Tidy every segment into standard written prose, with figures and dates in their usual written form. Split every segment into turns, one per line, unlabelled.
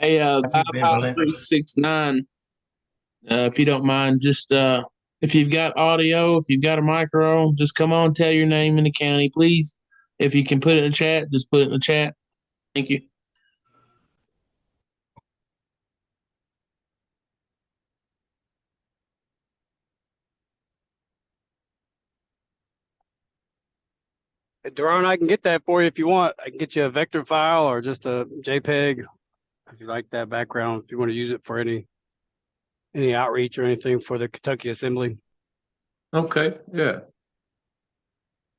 Hey,
How
Guy
you been,
Pile
Belinda?
369, if you don't mind, just if you've got audio, if you've got a micro, just come on, tell your name in the county, please. If you can put it in the chat, just put it in the chat. Thank you.
Hey, Daron, I can get that for you if you want. I can get you a vector file or just a JPEG if you like that background, if you want to use it for any outreach or anything for the Kentucky Assembly.
Okay, yeah.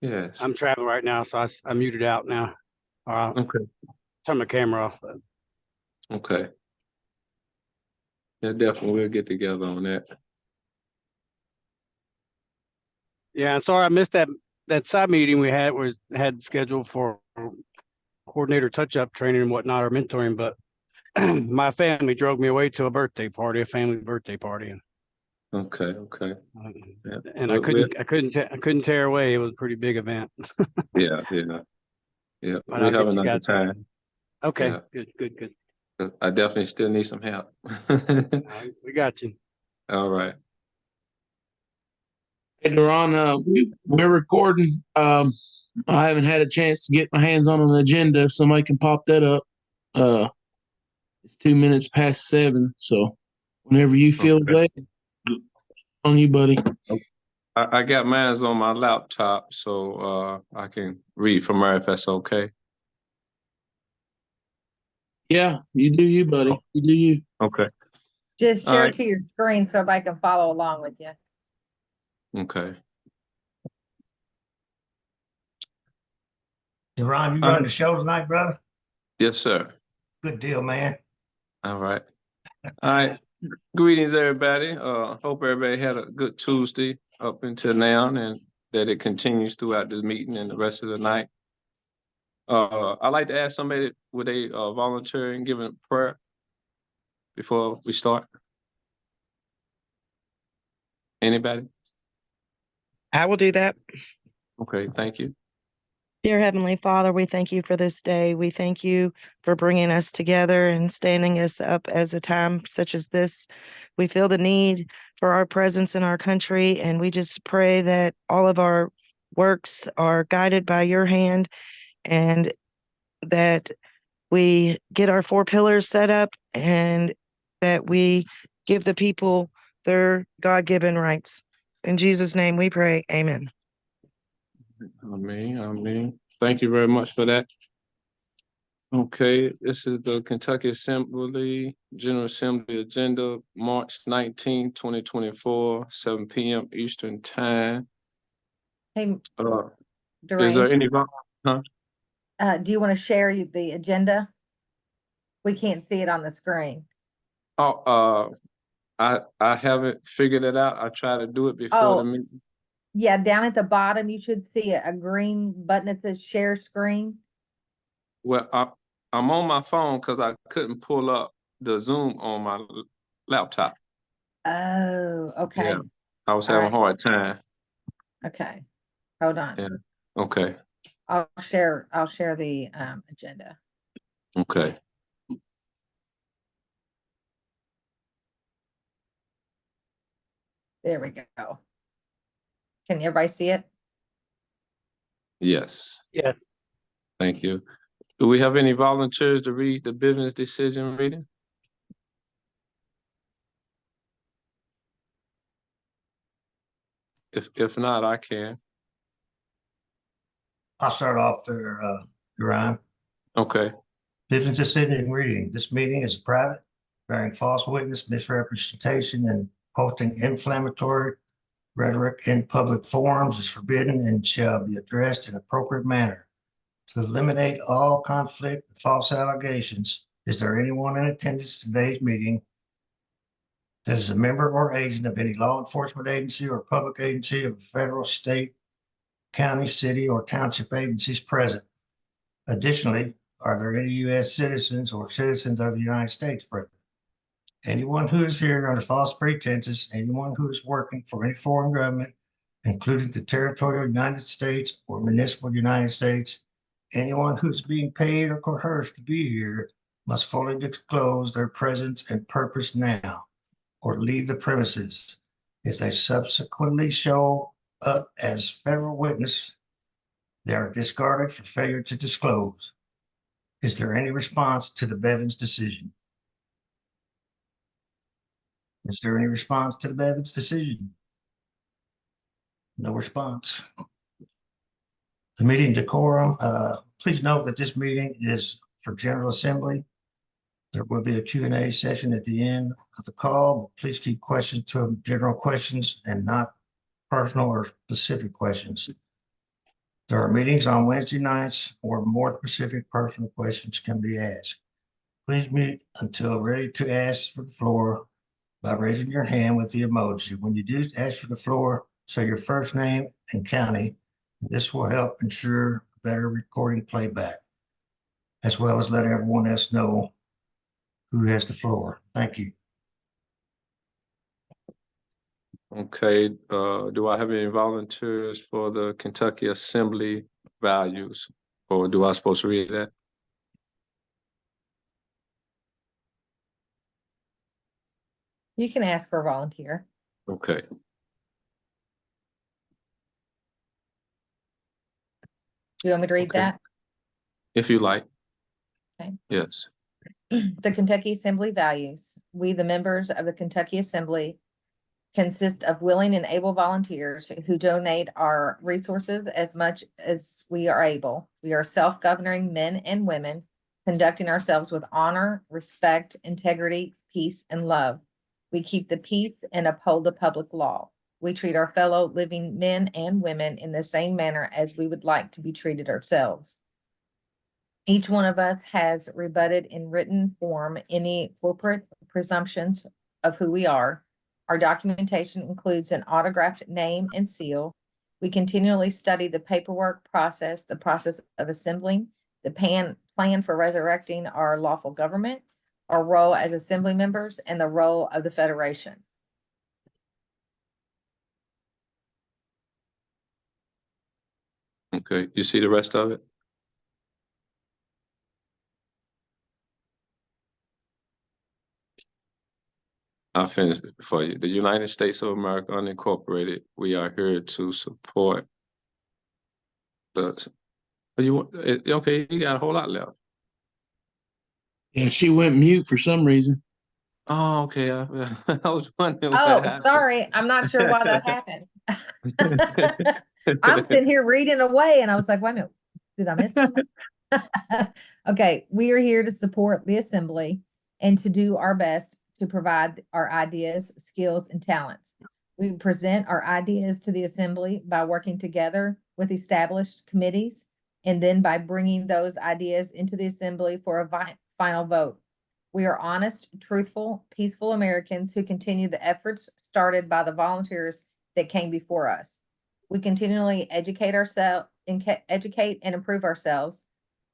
Yes.
I'm traveling right now, so I muted out now.
Okay.
Turn my camera off.
Okay. Yeah, definitely we'll get together on that.
Yeah, and sorry I missed that side meeting we had scheduled for coordinator touch-up training and whatnot, or mentoring, but my family drove me away to a family birthday party.
Okay, okay. Yeah.
And I couldn't tear away. It was a pretty big event.
Yeah.
But
We
I'll
have
get you
another
guys.
time.
Okay,
Yeah.
good.
I definitely still need some help.
We got you.
All right.
Hey, Duran, we're recording. I haven't had a chance to get my hands on an agenda. If somebody can pop that up. It's 2 minutes past 7, so whenever you feel
Okay.
ready, on you, buddy.
I got mine on my laptop, so I can read from there if that's okay.
Yeah, you do you, buddy. You do you.
Okay.
Just
All
share
right.
to your screen so everybody can follow along with you.
Okay.
Ron, you running the show tonight, brother?
Yes, sir.
Good deal, man.
All right. All right. Greetings, everybody. Hope everybody had a good Tuesday up until now, and that it continues throughout this meeting and the rest of the night. I'd like to ask somebody, would they volunteer and give a prayer before we start? Anybody?
I will do that.
Okay, thank you.
Dear Heavenly Father, we thank you for this day. We thank you for bringing us together and standing us up as a time such as this. We feel the need for our presence in our country, and we just pray that all of our works are guided by your hand and that we get our 4 pillars set up and that we give the people their God-given rights. In Jesus' name we pray, amen.
Amen. Thank you very much for that. Okay, this is the Kentucky Assembly General Assembly agenda, March 19, 2024, 7 p.m. Eastern Time.
Hey,
Is there
Doreen,
any?
do you want to share the agenda? We can't see it on the screen.
Oh, I haven't figured it out. I try to do it before the meeting.
Yeah, down at the bottom, you should see a green button that says share screen.
Well, I'm on my phone because I couldn't pull up the Zoom on my laptop.
Oh, okay.
Yeah, I was having a hard time.
Okay, hold on.
Yeah. Okay.
I'll share the agenda.
Okay.
There we go. Can everybody see it?
Yes.
Yes.
Thank you. Do we have any volunteers to read the business decision reading? If not, I can.
I'll start off there, Ron.
Okay.
Business decision reading. This meeting is private, bearing false witness, misrepresentation, and posting inflammatory rhetoric in public forums is forbidden and shall be addressed in appropriate manner. To eliminate all conflict and false allegations, is there anyone in attendance at today's meeting that is a member or agent of any law enforcement agency or public agency of federal, state, county, city, or township agencies present? Additionally, are there any U.S. citizens or citizens of the United States present? Anyone who is here under false pretenses, anyone who is working for any foreign government, including the territorial United States or municipal United States, anyone who's being paid or coerced to be here must fully disclose their presence and purpose now or leave the premises. If they subsequently show up as federal witness, they are discarded for failure to disclose. Is there any response to the Bevins decision? Is there any response to the Bevins decision? No response. The meeting decorum, please note that this meeting is for General Assembly. There will be a Q&A session at the end of the call, but please keep questions to general questions and not personal or specific questions. There are meetings on Wednesday nights where more specific personal questions can be asked. Please mute until ready to ask for the floor by raising your hand with the emoji. When you do ask for the floor, say your first name and county. This will help ensure better recording playback, as well as let everyone else know who has the floor. Thank you.
Okay, do I have any volunteers for the Kentucky Assembly values? Or do I supposed to read that?
You can ask for a volunteer.
Okay,
You want me to read
Okay.
that?
if you like.
Okay.
Yes.
The Kentucky Assembly values. We, the members of the Kentucky Assembly, consist of willing and able volunteers who donate our resources as much as we are able. We are self-governing men and women, conducting ourselves with honor, respect, integrity, peace, and love. We keep the peace and uphold the public law. We treat our fellow living men and women in the same manner as we would like to be treated ourselves. Each one of us has rebutted in written form any corporate presumptions of who we are. Our documentation includes an autographed name and seal. We continually study the paperwork process, the process of assembling, the plan for resurrecting our lawful government, our role as assembly members, and the role of the Federation.
Okay, you see the rest of it? I'll finish it for you. The United States of America unincorporated, we are here to support the, okay, you got a whole lot left.
Yeah, she went mute for some reason.
Oh, okay, I was wondering what
Oh,
happened.
sorry. I'm not sure why that happened. I'm sitting here reading away and I was like, wait a minute, did I miss something? Okay, we are here to support the assembly and to do our best to provide our ideas, skills, and talents. We present our ideas to the assembly by working together with established committees and then by bringing those ideas into the assembly for a final vote. We are honest, truthful, peaceful Americans who continue the efforts started by the volunteers that came before us. We continually educate ourselves, educate and improve ourselves,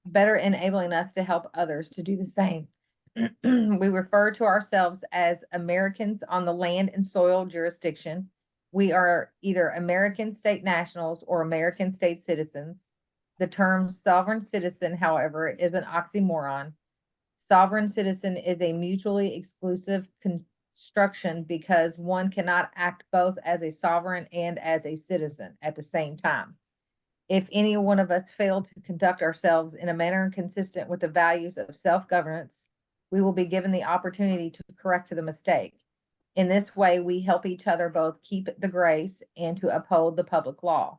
better enabling us to help others to do the same. We refer to ourselves as Americans on the land and soil jurisdiction. We are either American state nationals or American state citizens. The term sovereign citizen, however, is an oxymoron. Sovereign citizen is a mutually exclusive construction because one cannot act both as a sovereign and as a citizen at the same time. If any one of us fail to conduct ourselves in a manner consistent with the values of self-governance, we will be given the opportunity to correct the mistake. In this way, we help each other both keep the grace and to uphold the public law.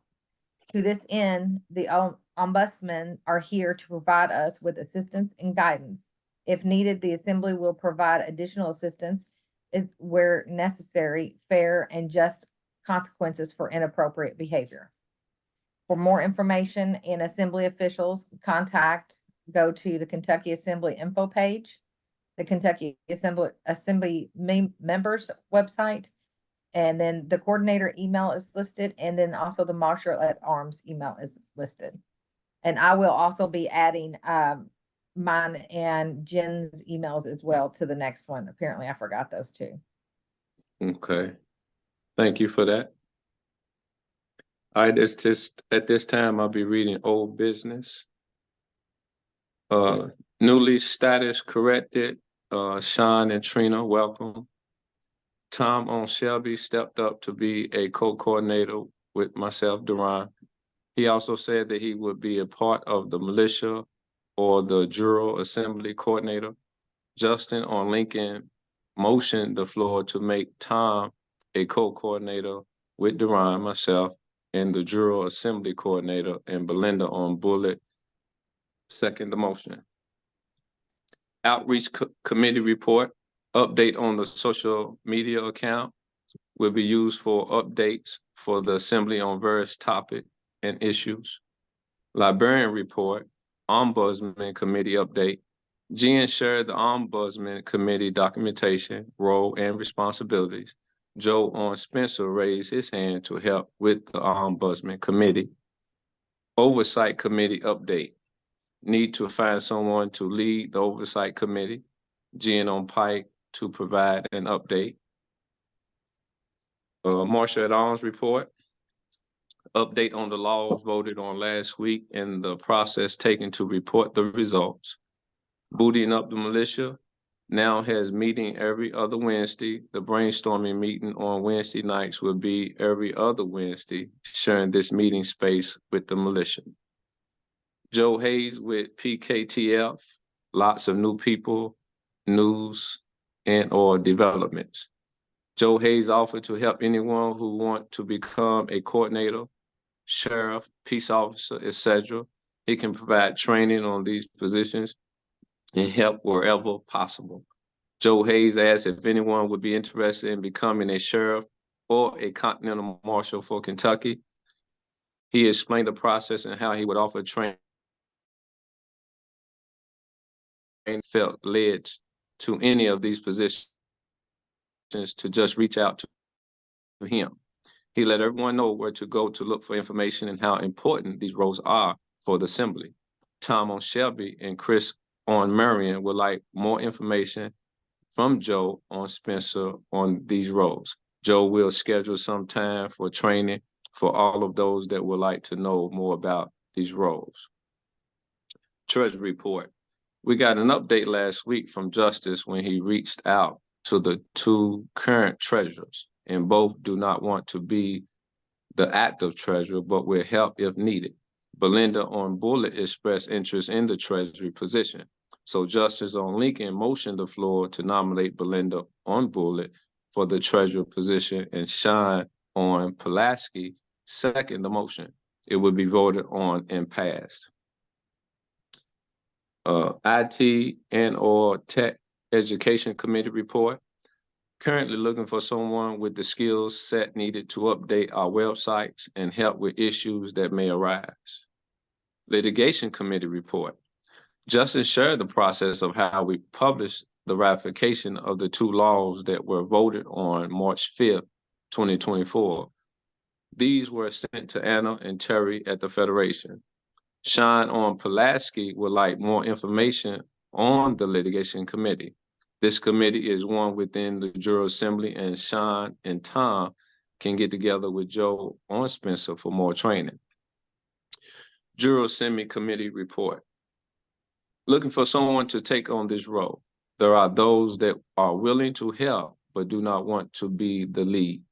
To this end, the ombudsmen are here to provide us with assistance and guidance. If needed, the assembly will provide additional assistance where necessary, fair and just consequences for inappropriate behavior. For more information and assembly officials, go to the Kentucky Assembly info page, the Kentucky Assembly members website, and then the coordinator email is listed, and then also the Marshal at Arms email is listed. And I will also be adding mine and Jen's emails as well to the next one. Apparently I forgot those two.
Okay, thank you for that. All right, at this time, I'll be reading old business. Newly status corrected, Sean and Trina, welcome. Tom on Shelby stepped up to be a co-coordinator with myself, Duran. He also said that he would be a part of the militia or the General Assembly coordinator. Justin on Lincoln motioned the floor to make Tom a co-coordinator with Duran, myself, and the General Assembly coordinator, and Belinda on Bullet second the motion. Outreach Committee report, update on the social media account will be used for updates for the Assembly on various topics and issues. Librarian report, Ombudsman Committee update. Jen shared the Ombudsman Committee documentation, role, and responsibilities. Joe on Spencer raised his hand to help with the Ombudsman Committee. Oversight Committee update. Need to find someone to lead the Oversight Committee. Jen on Pike to provide an update. Marshall et al.'s report. Update on the laws voted on last week and the process taken to report the results. Booting Up the Militia now has meeting every other Wednesday. The brainstorming meeting on Wednesday nights will be every other Wednesday, sharing this meeting space with the militia. Joe Hayes with PKTF, lots of new people, news, and or developments. Joe Hayes offered to help anyone who want to become a coordinator, sheriff, peace officer, etc. He can provide training on these positions and help wherever possible. Joe Hayes asked if anyone would be interested in becoming a sheriff or a continental marshal for Kentucky. He explained the process and how he would offer training and felt led to any of these positions to just reach out to him. He let everyone know where to go to look for information and how important these roles are for the Assembly. Tom on Shelby and Chris on Marion would like more information from Joe on Spencer on these roles. Joe will schedule some time for training for all of those that would like to know more about these roles. Treasury report. We got an update last week from Justice when he reached out to the two current treasurers, and both do not want to be the active treasurer, but will help if needed. Belinda on Bullet expressed interest in the treasury position. So Justice on Lincoln motioned the floor to nominate Belinda on Bullet for the treasurer position, and Sean on Pulaski second the motion. It would be voted on and passed. IT and or Tech Education Committee report. Currently looking for someone with the skills set needed to update our websites and help with issues that may arise. Litigation Committee report. Justin shared the process of how we published the ratification of the two laws that were voted on March 5th, 2024. These were sent to Anna and Terry at the Federation. Sean on Pulaski would like more information on the Litigation Committee. This committee is one within the General Assembly, and Sean and Tom can get together with Joe on Spencer for more training. General Assembly Committee report. Looking for someone to take on this role. There are those that are willing to help, but do not want to be the lead.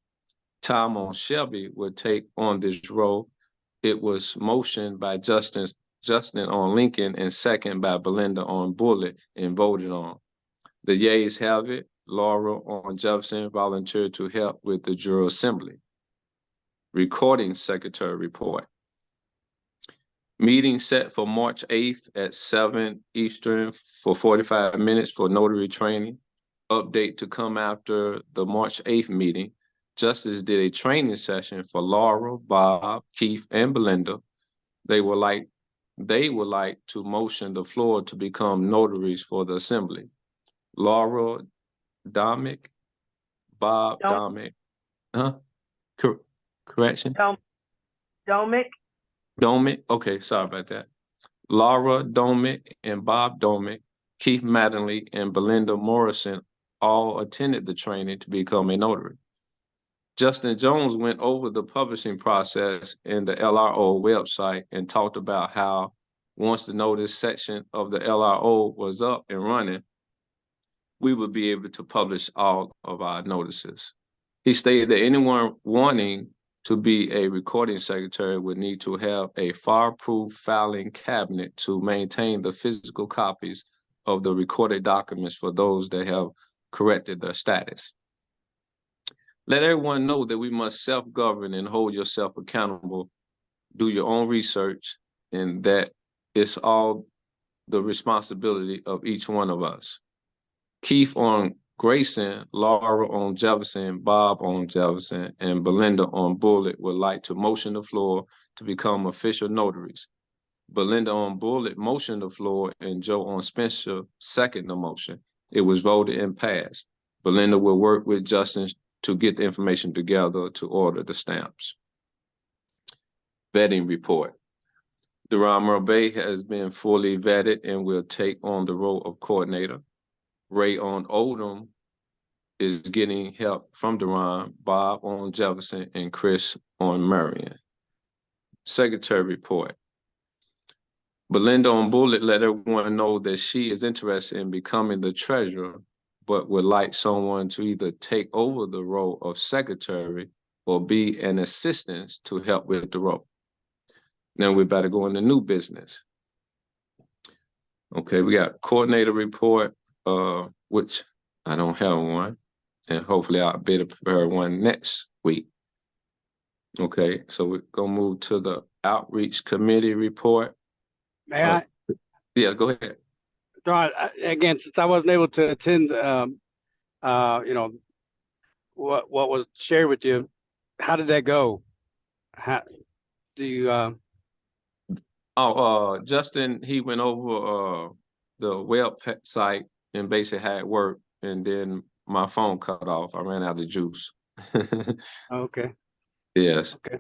Tom on Shelby would take on this role. It was motioned by Justin on Lincoln and second by Belinda on Bullet and voted on. The yeas have it. Laura on Jefferson volunteered to help with the General Assembly. Recording Secretary report. Meeting set for March 8th at 7 Eastern for 45 minutes for notary training. Update to come after the March 8th meeting. Justice did a training session for Laura, Bob, Keith, and Belinda. They would like to motion the floor to become notaries for the Assembly. Laura Domick, Bob Domick, correction?
Domick.
Domick, okay, sorry about that. Laura Domick and Bob Domick, Keith Mattingly, and Belinda Morrison all attended the training to become a notary. Justin Jones went over the publishing process in the LRO website and talked about how once the notice section of the LRO was up and running, we would be able to publish all of our notices. He stated that anyone wanting to be a recording secretary would need to have a fireproof filing cabinet to maintain the physical copies of the recorded documents for those that have corrected their status. Let everyone know that we must self-govern and hold yourself accountable, do your own research, and that it's all the responsibility of each one of us. Keith on Grayson, Laura on Jefferson, Bob on Jefferson, and Belinda on Bullitt would like to motion the floor to become official notaries. Belinda on Bullitt motioned the floor, and Joe on Spencer seconded the motion. It was voted and passed. Belinda will work with Justin to get the information together to order the stamps. Vetting report. Duran Murray has been fully vetted and will take on the role of coordinator. Ray on Oldham is getting help from Duran, Bob on Jefferson, and Chris on Marion. Secretary report. Belinda on Bullitt let everyone know that she is interested in becoming the treasurer, but would like someone to either take over the role of secretary or be an assistant to help with the role. Now we better go into new business. Okay, we got coordinator report, which I don't have one, and hopefully I'll be able to prepare one next week. Okay, so we're gonna move to the outreach committee report.
May I?
Yeah, go ahead.
Don, again, since I wasn't able to attend, what was shared with you, how did that go? How do you?
Justin, he went over the website and basically had work, and then my phone cut off. I ran out of juice.
Okay.
Yes.
Okay.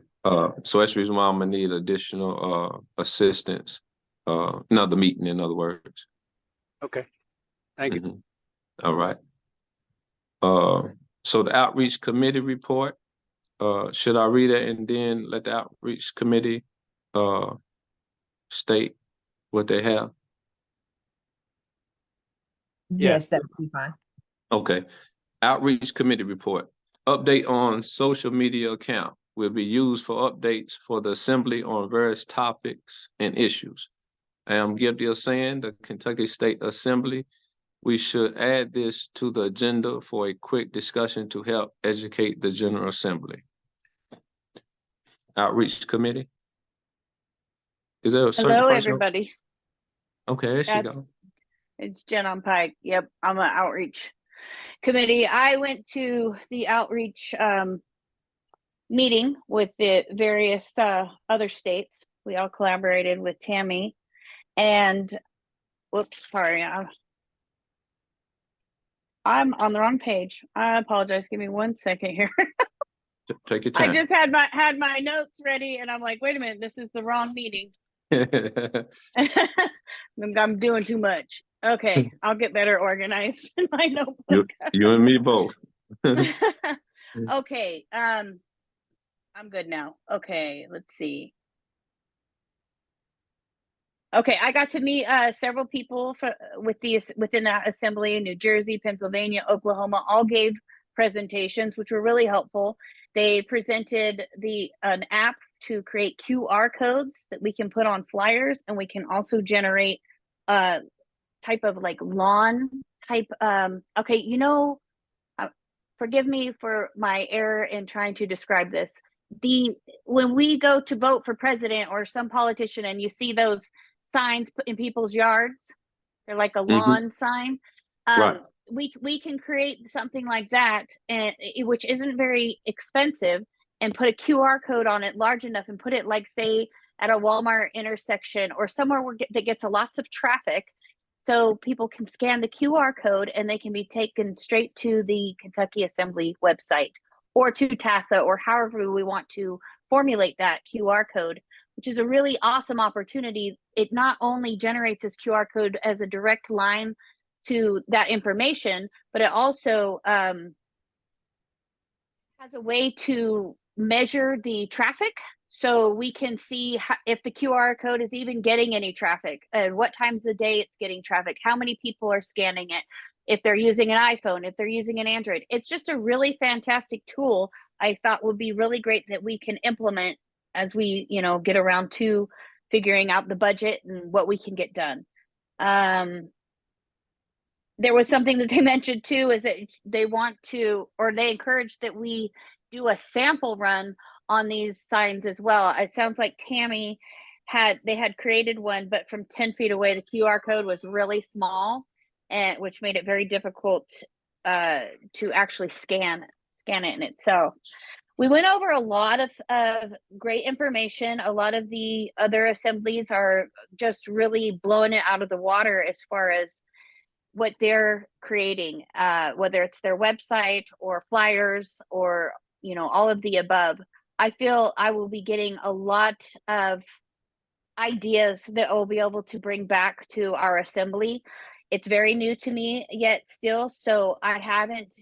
So that's the reason why I'm gonna need additional assistance. Another meeting, in other words.
Okay. Thank you.
Mhm. All right. So the outreach committee report, should I read it and then let the outreach committee state what they have?
Yes, that would be fine.
Okay. Outreach committee report. Update on social media account will be used for updates for the assembly on various topics and issues. I am guilty of saying the Kentucky State Assembly, we should add this to the agenda for a quick discussion to help educate the General Assembly. Outreach committee. Is there a certain
Hello,
person?
everybody.
Okay, there she
That's-
goes.
It's Jen on Pike. Yep, I'm an outreach committee. I went to the outreach meeting with the various other states. We all collaborated with Tammy, and whoops, sorry, I'm on the wrong page. I apologize. Give me 1 second here.
Take your time.
I just had my notes ready, and I'm like, wait a minute, this is the wrong meeting. I'm doing too much. Okay, I'll get better organized in my notebook.
You and me both.
Okay, I'm good now. Okay, let's see. Okay, I got to meet several people within that assembly. New Jersey, Pennsylvania, Oklahoma all gave presentations, which were really helpful. They presented an app to create QR codes that we can put on flyers, and we can also generate type of like lawn type. Okay, forgive me for my error in trying to describe this. When we go to vote for president or some politician, and you see those signs put in people's yards, they're like a lawn sign.
Right.
We can create something like that, and which isn't very expensive, and put a QR code on it large enough, and put it like, say, at a Walmart intersection or somewhere that gets lots of traffic, so people can scan the QR code and they can be taken straight to the Kentucky Assembly website or to TASA, or however we want to formulate that QR code, which is a really awesome opportunity. It not only generates this QR code as a direct line to that information, but it also has a way to measure the traffic so we can see if the QR code is even getting any traffic and what times of the day it's getting traffic, how many people are scanning it, if they're using an iPhone, if they're using an Android. It's just a really fantastic tool I thought would be really great that we can implement as we, get around to figuring out the budget and what we can get done. There was something that they mentioned too, is that they want to, or they encourage that we do a sample run on these signs as well. It sounds like Tammy had created one, but from 10 feet away, the QR code was really small, and which made it very difficult to actually scan it in it. So we went over a lot of great information. A lot of the other assemblies are just really blowing it out of the water as far as what they're creating, whether it's their website or flyers or, all of the above. I feel I will be getting a lot of ideas that I'll be able to bring back to our assembly. It's very new to me yet still, so I haven't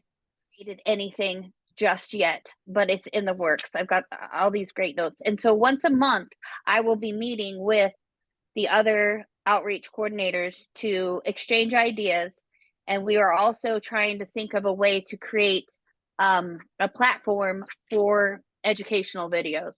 created anything just yet, but it's in the works. I've got all these great notes. And so once a month, I will be meeting with the other outreach coordinators to exchange ideas. And we are also trying to think of a way to create a platform for educational videos.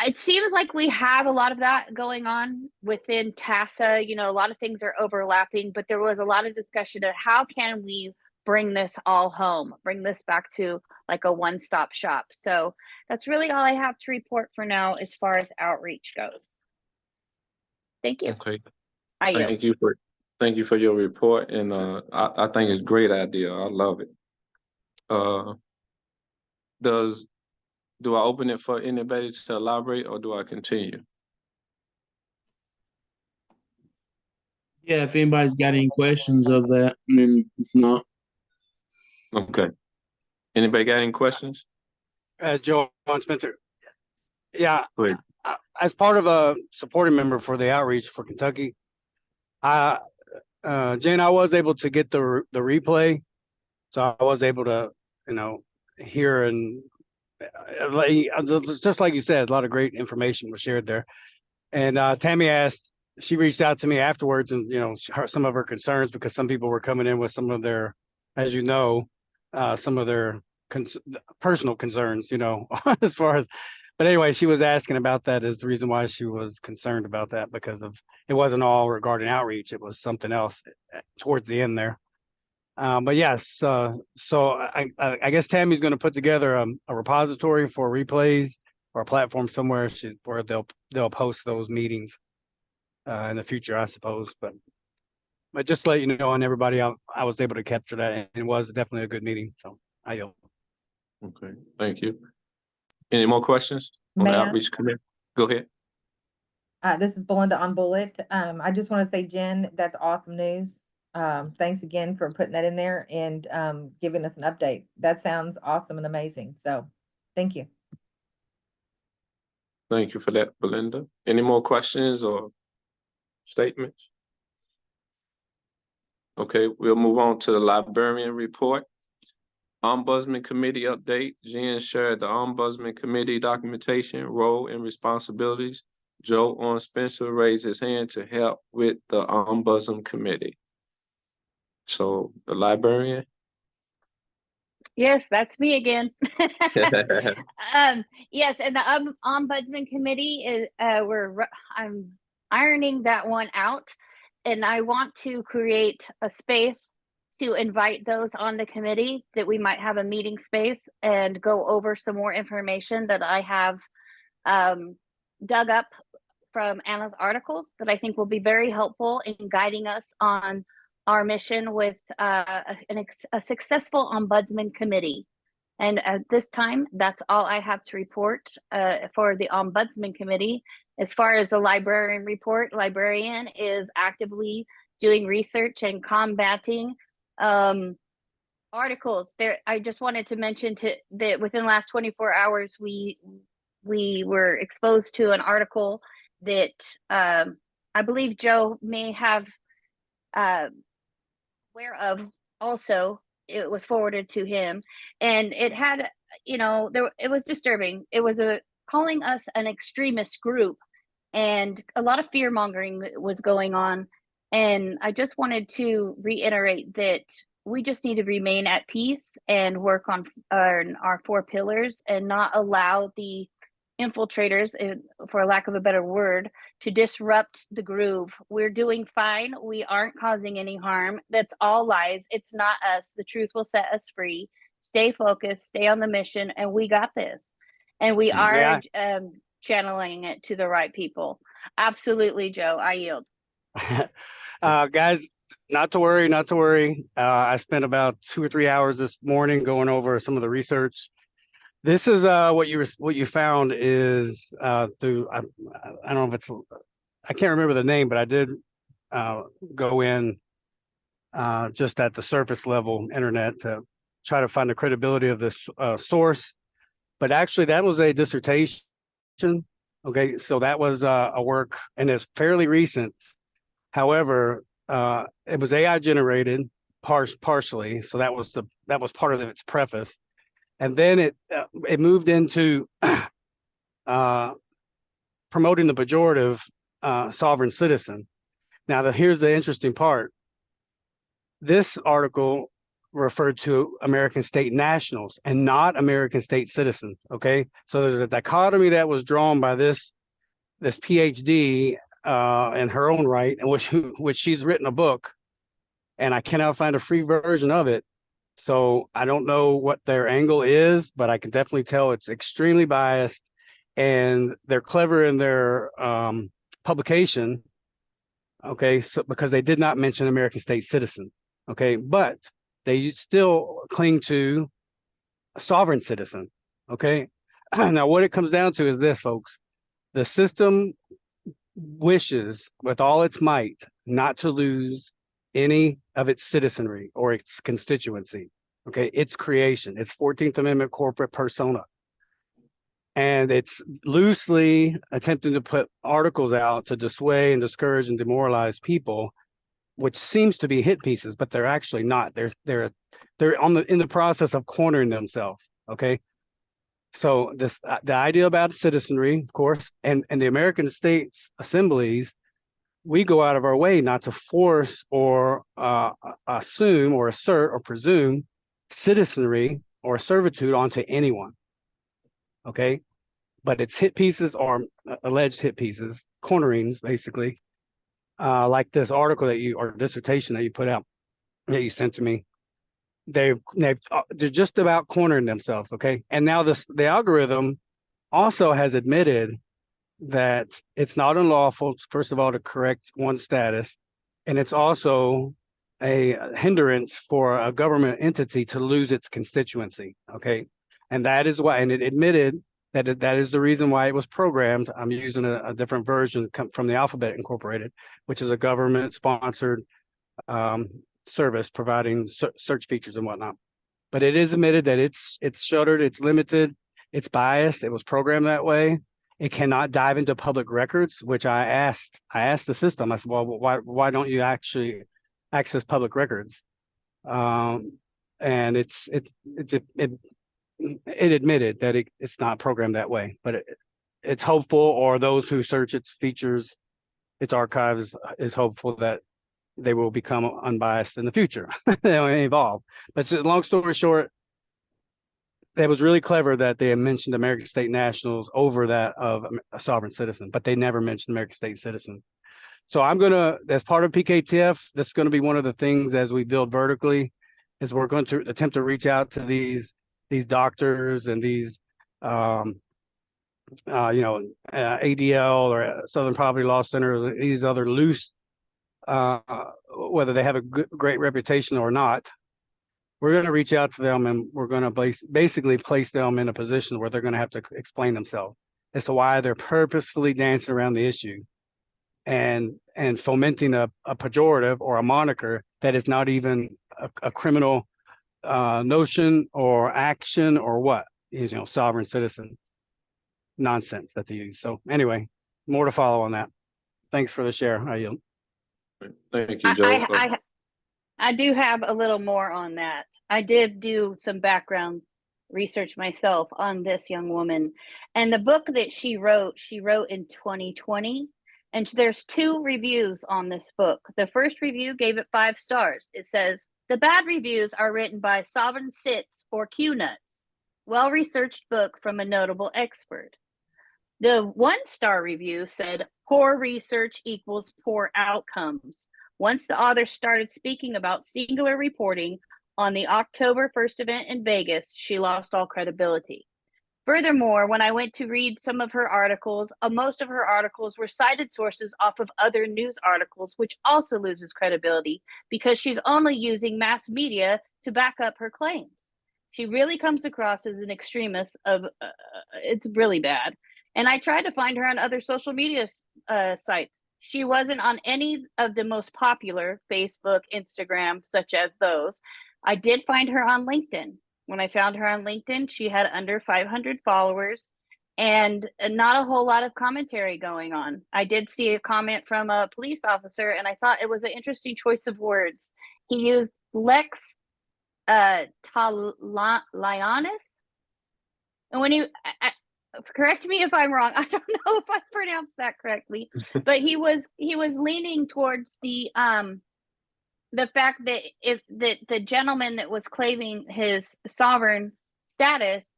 It seems like we have a lot of that going on within TASA. A lot of things are overlapping, but there was a lot of discussion of how can we bring this all home, bring this back to like a one-stop shop. So that's really all I have to report for now as far as outreach goes. Thank you.
Okay.
I yield.
Thank you for your report, and I think it's a great idea. I love it. Do I open it for anybody to elaborate, or do I continue?
Yeah, if anybody's got any questions of that, and then if not.
Okay. Anybody got any questions?
Joe Spencer. Yeah.
Please.
As part of a supporting member for the outreach for Kentucky, Jen, I was able to get the replay, so I was able to, hear and just like you said, a lot of great information was shared there. And Tammy she reached out to me afterwards, and some of her concerns, because some people were coming in with some of their, as some of their personal concerns, as far as. But anyway, she was asking about that as the reason why she was concerned about that, because of it wasn't all regarding outreach; it was something else towards the end there. But yes, so I guess Tammy's going to put together a repository for replays or a platform somewhere where they'll post those meetings in the future, I suppose. But just to let you know, and everybody, I was able to capture that, and it was definitely a good meeting. So I yield.
Okay, thank you. Any more questions on the
Ma'am?
outreach committee? Go ahead.
This is Belinda on Bullet. I just want to say, Jen, that's awesome news. Thanks again for putting that in there and giving us an update. That sounds awesome and amazing. So thank you.
Thank you for that, Belinda. Any more questions or statements? Okay, we'll move on to the librarian report. Ombudsman Committee update. Jen shared the Ombudsman Committee documentation, role, and responsibilities. Joe Owen Spencer raised his hand to help with the Ombudsman Committee. So the librarian.
Yes, that's me again. Yes, and the Ombudsman Committee is I'm ironing that one out, and I want to create a space to invite those on the committee, that we might have a meeting space and go over some more information that I have dug up from Anna's articles that I think will be very helpful in guiding us on our mission with a successful Ombudsman Committee. And at this time, that's all I have to report for the Ombudsman Committee. As far as the librarian report, librarian is actively doing research and combating articles. There, I just wanted to mention that within the last 24 hours, we were exposed to an article that I believe Joe may have aware of also. It was forwarded to him, and it had, it was disturbing. It was a calling us an extremist group, and a lot of fear mongering was going on. And I just wanted to reiterate that we just need to remain at peace and work on our 4 pillars and not allow the infiltrators, for lack of a better word, to disrupt the groove. We're doing fine. We aren't causing any harm. That's all lies. It's not us. The truth will set us free. Stay focused, stay on the mission, and we got this. And we are channeling it to the right people. Absolutely, Joe. I yield.
Guys, not to worry, not to worry. I spent about 2 or 3 hours this morning going over some of the research. This is what you found is through I don't know if it's, I can't remember the name, but I did go in just at the surface level internet to try to find the credibility of this source. But actually, that was a dissertation. Okay, so that was a work, and it's fairly recent. However, it was AI generated partially, so that was part of its preface, and then it moved into promoting the pejorative sovereign citizen. Now, here's the interesting part. This article referred to American state nationals and not American state citizens. Okay, so there's a dichotomy that was drawn by this PhD in her own right, and which she's written a book, and I cannot find a free version of it. So I don't know what their angle is, but I can definitely tell it's extremely biased, and they're clever in their publication. Okay, so because they did not mention American state citizen. Okay, but they still cling to a sovereign citizen. Okay, now what it comes down to is this, folks. The system wishes with all its might not to lose any of its citizenry or its constituency. Okay, its creation, its 14th Amendment corporate persona. And it's loosely attempting to put articles out to dissuade and discourage and demoralize people, which seems to be hit pieces, but they're actually not. They're in the process of cornering themselves. Okay, so the idea about citizenry, of course, and the American states assemblies, we go out of our way not to force or assume or assert or presume citizenry or servitude onto anyone. Okay, but it's hit pieces or alleged hit pieces, cornerings, basically. Like this article or dissertation that you put out, that you sent to me, they're just about cornering themselves. Okay, and now the algorithm also has admitted that it's not unlawful, first of all, to correct one's status, and it's also a hindrance for a government entity to lose its constituency. Okay, and that is why, and it admitted that is the reason why it was programmed. I'm using a different version from the Alphabet Incorporated, which is a government-sponsored service providing search features and whatnot. But it is admitted that it's shuttered, it's limited, it's biased. It was programmed that way. It cannot dive into public records, which I asked the system. I said, well, why don't you actually access public records? And it admitted that it's not programmed that way, but it's hopeful, or those who search its features, its archives, is hopeful that they will become unbiased in the future. They'll evolve. But long story short, it was really clever that they had mentioned American state nationals over that of a sovereign citizen, but they never mentioned American state citizens. So I'm gonna, as part of PKTF, this is gonna be one of the things as we build vertically, is we're going to attempt to reach out to these doctors and these ADL or Southern Poverty Law Center, these other loose, whether they have a great reputation or not. We're going to reach out to them, and we're going to basically place them in a position where they're going to have to explain themselves as to why they're purposefully dancing around the issue and fomenting a pejorative or a moniker that is not even a criminal notion or action or what is, sovereign citizen nonsense that they use. So anyway, more to follow on that. Thanks for the share. I yield.
Thank you, Joe.
I do have a little more on that. I did do some background research myself on this young woman. And the book that she wrote in 2020. And there's 2 reviews on this book. The first review gave it 5 stars. It says, the bad reviews are written by Sovereign Sits or Q-Nuts. Well-researched book from a notable expert. The 1-star review said, poor research equals poor outcomes. Once the author started speaking about singular reporting on the October 1st event in Vegas, she lost all credibility. Furthermore, when I went to read some of her articles, most of her articles were cited sources off of other news articles, which also loses credibility because she's only using mass media to back up her claims. She really comes across as an extremist of, it's really bad. And I tried to find her on other social media sites. She wasn't on any of the most popular Facebook, Instagram, such as those. I did find her on LinkedIn. When I found her on LinkedIn, she had under 500 followers and not a whole lot of commentary going on. I did see a comment from a police officer, and I thought it was an interesting choice of words. He used Lex Talionis. And when he, correct me if I'm wrong, I don't know if I pronounced that correctly, but he was leaning towards the fact that that the gentleman that was claiming his sovereign status,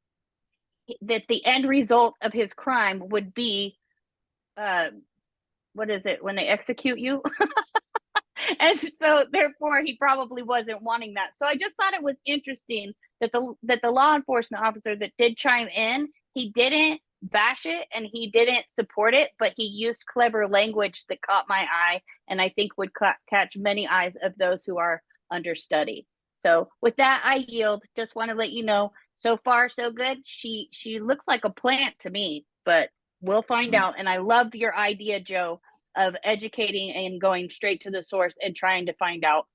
that the end result of his crime would be, what is it, when they execute you? And so therefore he probably wasn't wanting that. So I just thought it was interesting that the law enforcement officer that did chime in, he didn't bash it and he didn't support it, but he used clever language that caught my eye and I think would catch many eyes of those who are understudied. So with that, I yield. Just want to let you know, so far so good. She looks like a plant to me, but we'll find out. And I love your idea, Joe, of educating and going straight to the source and trying to find out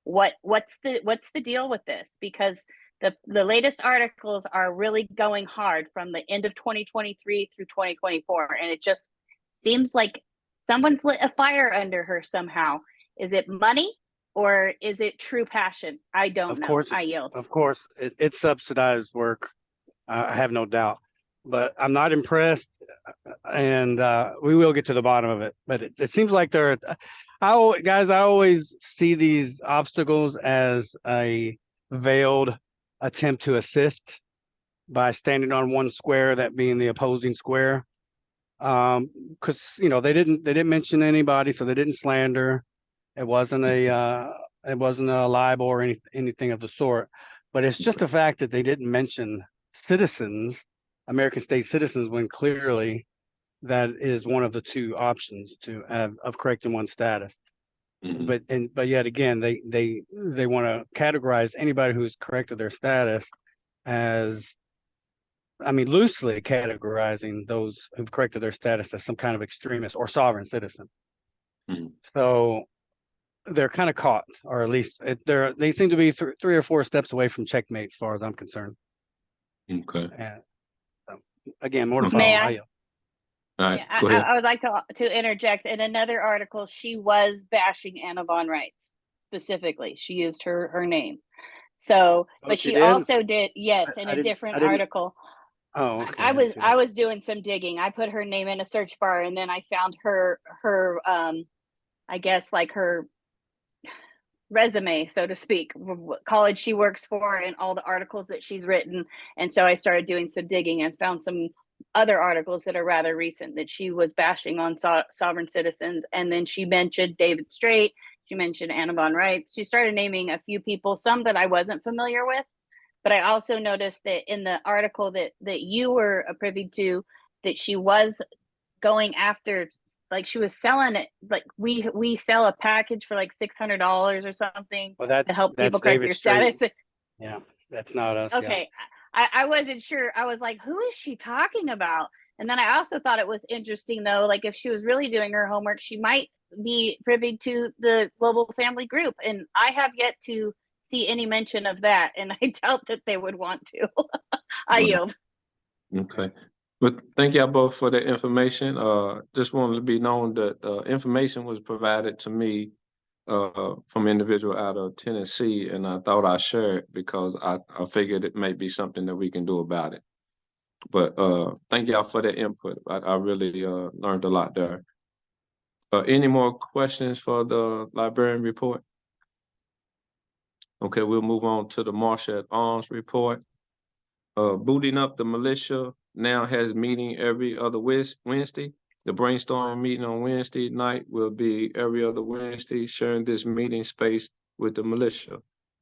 what's the deal with this, because the latest articles are really going hard from the end of 2023 through 2024. And it just seems like someone's lit a fire under her somehow. Is it money or is it true passion? I don't know.
Course,
I yield.
of course, it's subsidized work. I have no doubt, but I'm not impressed. And we will get to the bottom of it. But it seems like I always see these obstacles as a veiled attempt to assist by standing on one square, that being the opposing square. Because they didn't mention anybody, so they didn't slander. It wasn't a libel or anything of the sort. But it's just the fact that they didn't mention citizens, American state citizens, when clearly that is one of the 2 options of correcting one's status.
Mm-hmm.
But yet again, they want to categorize anybody who's corrected their status as, loosely categorizing those who've corrected their status as some kind of extremist or sovereign citizen.
Mm-hmm.
So they're kind of caught, or at least they seem to be 3 or 4 steps away from checkmate, as far as I'm concerned.
Okay.
And again, more to follow.
May I?
All right,
Yeah,
go ahead.
I would like to interject. In another article, she was bashing Anna von Reitz specifically. She used her name. So, but
she
she
did?
also did, yes, in
I
a
didn't-
different
I didn't-
article.
Oh, okay.
I was doing some digging. I put her name in a search bar and then I found her I guess like her resume, so to speak, what college she works for and all the articles that she's written. And so I started doing some digging and found some other articles that are rather recent that she was bashing on sovereign citizens. And then she mentioned David Straight. She mentioned Anna von Reitz. She started naming a few people, some that I wasn't familiar with. But I also noticed that in the article that you were privy to, that she was going after, like she was selling it, like we sell a package for like $600 or something to help people correct their status.
Yeah, that's not us.
Okay. Yeah. I wasn't sure. I was like, who is she talking about? And then I also thought it was interesting though, like if she was really doing her homework, she might be privy to the Global Family Group. And I have yet to see any mention of that. And I doubt that they would want to. I yield.
Okay. But thank y'all both for the information. Just wanted to be known that information was provided to me from individual out of Tennessee, and I thought I'd share it because I figured it may be something that we can do about it. But thank y'all for that input. I really learned a lot there. Any more questions for the librarian report? Okay, we'll move on to the Marshal at Arms report. Booting Up the Militia now has meeting every other Wednesday. The brainstorm meeting on Wednesday night will be every other Wednesday, sharing this meeting space with the militia.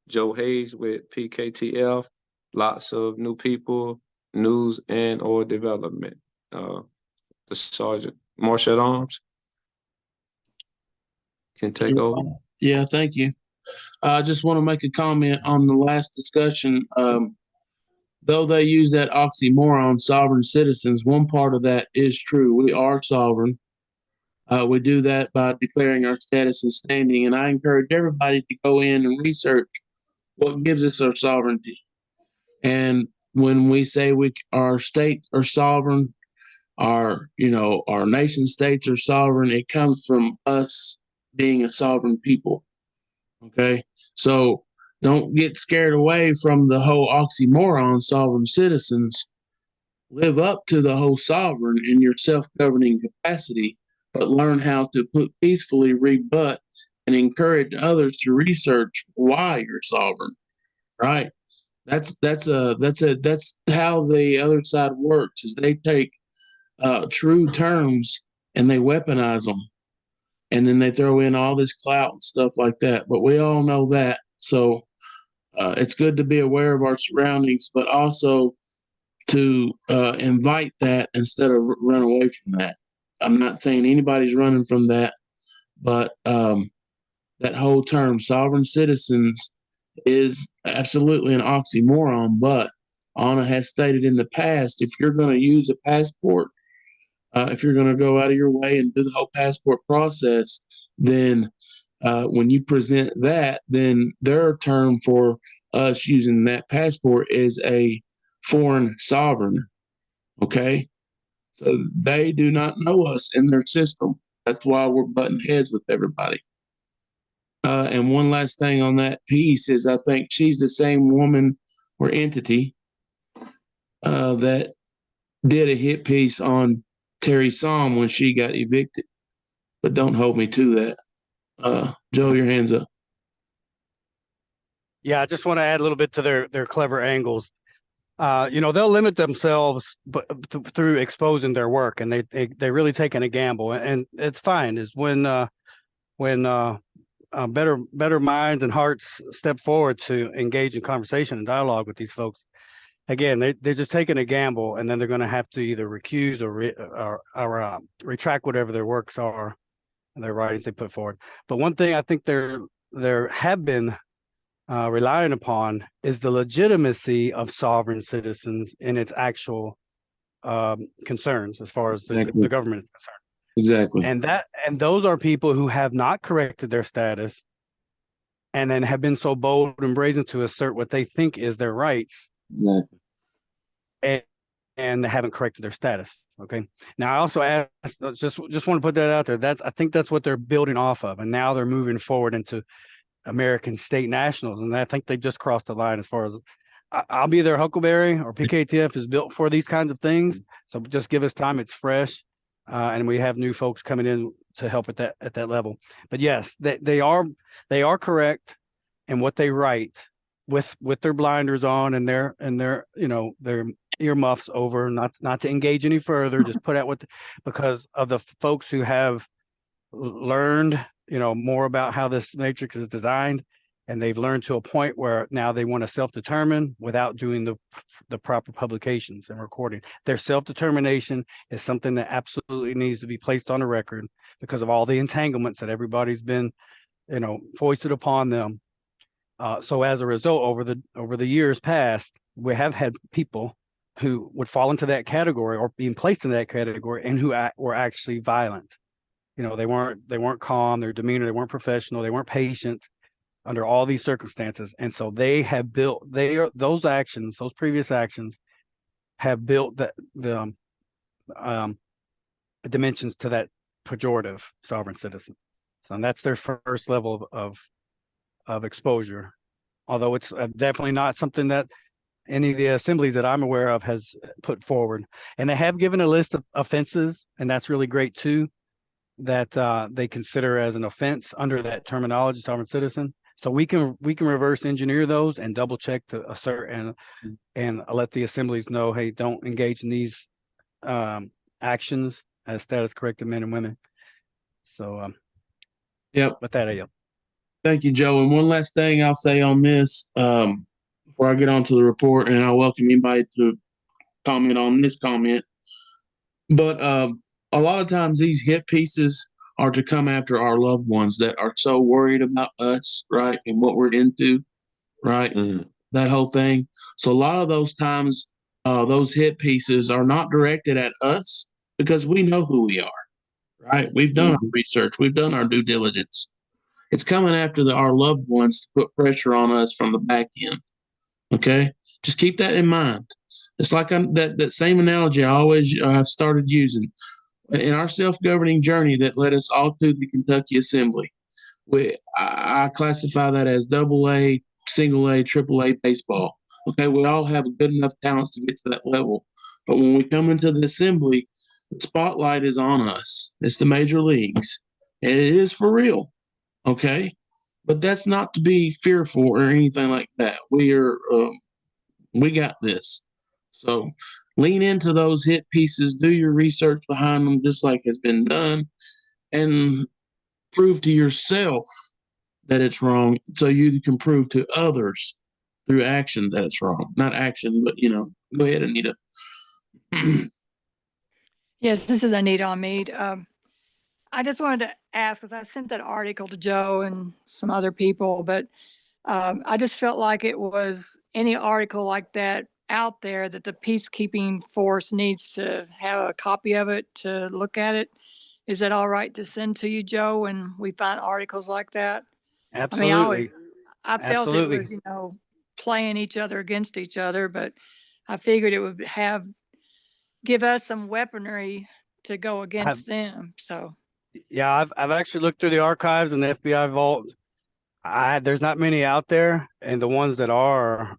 Joe Hayes with PKTF, lots of new people, news and or development. The Sergeant Marshal at Arms can take over.
Yeah, thank you. I just want to make a comment on the last discussion. Though they use that oxymoron, sovereign citizens, one part of that is true. We are sovereign. We do that by declaring our status and standing. And I encourage everybody to go in and research what gives us our sovereignty. And when we say our states are sovereign, our nation states are sovereign, it comes from us being a sovereign people. Okay, so don't get scared away from the whole oxymoron, sovereign citizens. Live up to the whole sovereign in your self-governing capacity, but learn how to peacefully rebut and encourage others to research why you're sovereign. Right? That's how the other side works. Is they take true terms and they weaponize them. And then they throw in all this clout and stuff like that. But we all know that. So it's good to be aware of our surroundings, but also to invite that instead of run away from that. I'm not saying anybody's running from that, but that whole term, sovereign citizens, is absolutely an oxymoron. But Anna has stated in the past, if you're going to use a passport, if you're going to go out of your way and do the whole passport process, then when you present that, then their term for us using that passport is a foreign sovereign. Okay? So they do not know us in their system. That's why we're butting heads with everybody. And one last thing on that piece is I think she's the same woman or entity that did a hit piece on Terry Psalm when she got evicted. But don't hold me to that. Joe, your hands up.
Yeah, I just want to add a little bit to their clever angles. They'll limit themselves, but through exposing their work, and they really taking a gamble, and it's fine. Is when better minds and hearts step forward to engage in conversation and dialogue with these folks. Again, they're just taking a gamble, and then they're going to have to either recuse or retract whatever their works are and their writings they put forward. But one thing I think there have been relying upon is the legitimacy of sovereign citizens in its actual concerns as far as the government is concerned.
Exactly.
And those are people who have not corrected their status and then have been so bold and brazen to assert what they think is their rights.
Exactly.
And they haven't corrected their status. Okay. Now I also asked, just want to put that out there. I think that's what they're building off of, and now they're moving forward into American state nationals, and I think they just crossed the line as far as I'll be their Huckleberry or PKTF is built for these kinds of things. So just give us time. It's fresh, and we have new folks coming in to help at that level. But yes, they are correct in what they write with their blinders on and their their earmuffs over, not to engage any further. Just put out because of the folks who have learned more about how this matrix is designed, and they've learned to a point where now they want to self-determine without doing the proper publications and recording. Their self-determination is something that absolutely needs to be placed on the record because of all the entanglements that everybody's been foisted upon them. So as a result, over the years past, we have had people who would fall into that category or being placed in that category and who were actually violent. They weren't calm, their demeanor, they weren't professional, they weren't patient under all these circumstances. And so they have built, those previous actions have built the dimensions to that pejorative sovereign citizen. So that's their first level of exposure. Although it's definitely not something that any of the assemblies that I'm aware of has put forward. And they have given a list of offenses, and that's really great too, that they consider as an offense under that terminology, sovereign citizen. So we can reverse engineer those and double check to assert and let the assemblies know, hey, don't engage in these actions as status corrected men and women. So
Yep.
with that, I yield.
Thank you, Joe. And one last thing I'll say on this before I get on to the report, and I'll welcome anybody to comment on this comment. But a lot of times these hit pieces are to come after our loved ones that are so worried about us, right, and what we're into, right, that whole thing. So a lot of those times, those hit pieces are not directed at us because we know who we are, right? We've done our research. We've done our due diligence. It's coming after our loved ones to put pressure on us from the back end. Okay, just keep that in mind. It's like that same analogy I always have started using in our self-governing journey that led us all to the Kentucky Assembly. I classify that as AA, single A, triple A baseball. Okay, we all have good enough talents to get to that level, but when we come into the assembly, the spotlight is on us. It's the major leagues, and it is for real. Okay, but that's not to be fearful or anything like that. We got this. So lean into those hit pieces, do your research behind them, just like has been done, and prove to yourself that it's wrong so you can prove to others through action that it's wrong. Not action, but go ahead, Anita.
Yes, this is Anita Mead. I just wanted to ask, because I sent that article to Joe and some other people, but I just felt like it was any article like that out there that the peacekeeping force needs to have a copy of it to look at it. Is that all right to send to you, Joe, when we find articles like that?
Absolutely.
I felt it
Absolutely.
was, playing each other against each other, but I figured it would give us some weaponry to go against them. So
Yeah, I've actually looked through the archives and the FBI vault. There's not many out there, and the ones that are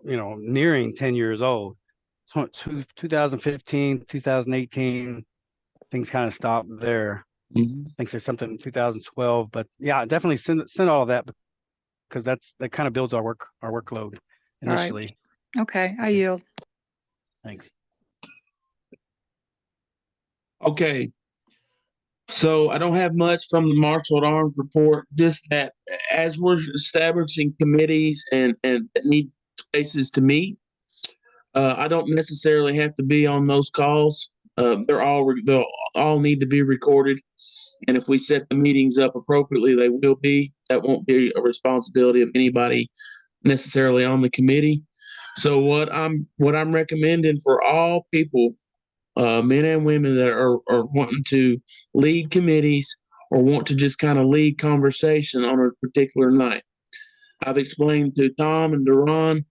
nearing 10 years old. So 2015, 2018, things kind of stopped there. I think there's something in 2012, but yeah, definitely send all of that because that kind of builds our workload initially.
Right. Okay, I yield.
Thanks.
Okay. So I don't have much from the Marshal at Arms report, just that as we're establishing committees and need spaces to meet, I don't necessarily have to be on those calls. They'll all need to be recorded. And if we set the meetings up appropriately, they will be. That won't be a responsibility of anybody necessarily on the committee. So what I'm recommending for all people, men and women that are wanting to lead committees or want to just kind of lead conversation on a particular night. I've explained to Tom and Duran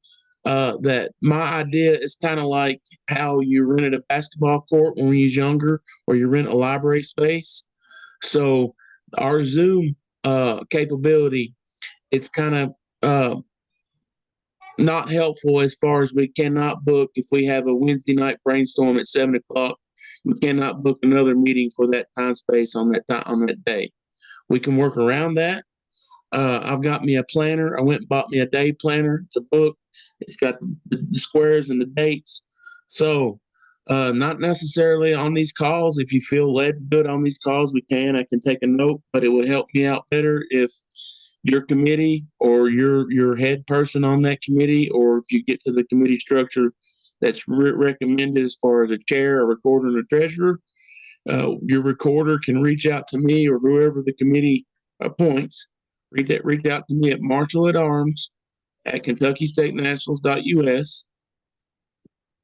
that my idea is kind of like how you rented a basketball court when we was younger, or you rent a library space. So our Zoom capability, it's kind of not helpful as far as we cannot book if we have a Wednesday night brainstorm at 7:00. We cannot book another meeting for that time space on that day. We can work around that. I've got me a planner. I went and bought me a day planner. It's a book. It's got the squares and the dates. So not necessarily on these calls. If you feel led to do it on these calls, we can. I can take a note, but it would help me out better if your committee or your head person on that committee, or if you get to the committee structure that's recommended as far as a chair, a recorder, and a treasurer, your recorder can reach out to me or whoever the committee appoints. Reach out to me at marshal@arms@kentuckystatenationals.us,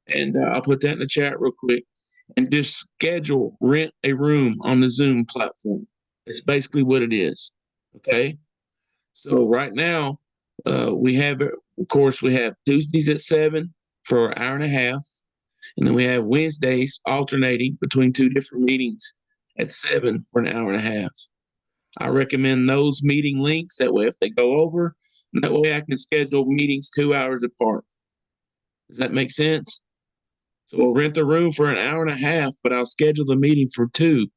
and I'll put that in the chat real quick. And just rent a room on the Zoom platform. It's basically what it is. Okay. So right now, we have Tuesdays at 7 for an hour and a half, and then we have Wednesdays alternating between two different meetings at 7 for an hour and a half. I recommend those meeting links. That way, if they go over, that way I can schedule meetings 2 hours apart. Does that make sense? So we'll rent the room for an hour and a half, but I'll schedule the meeting for 2.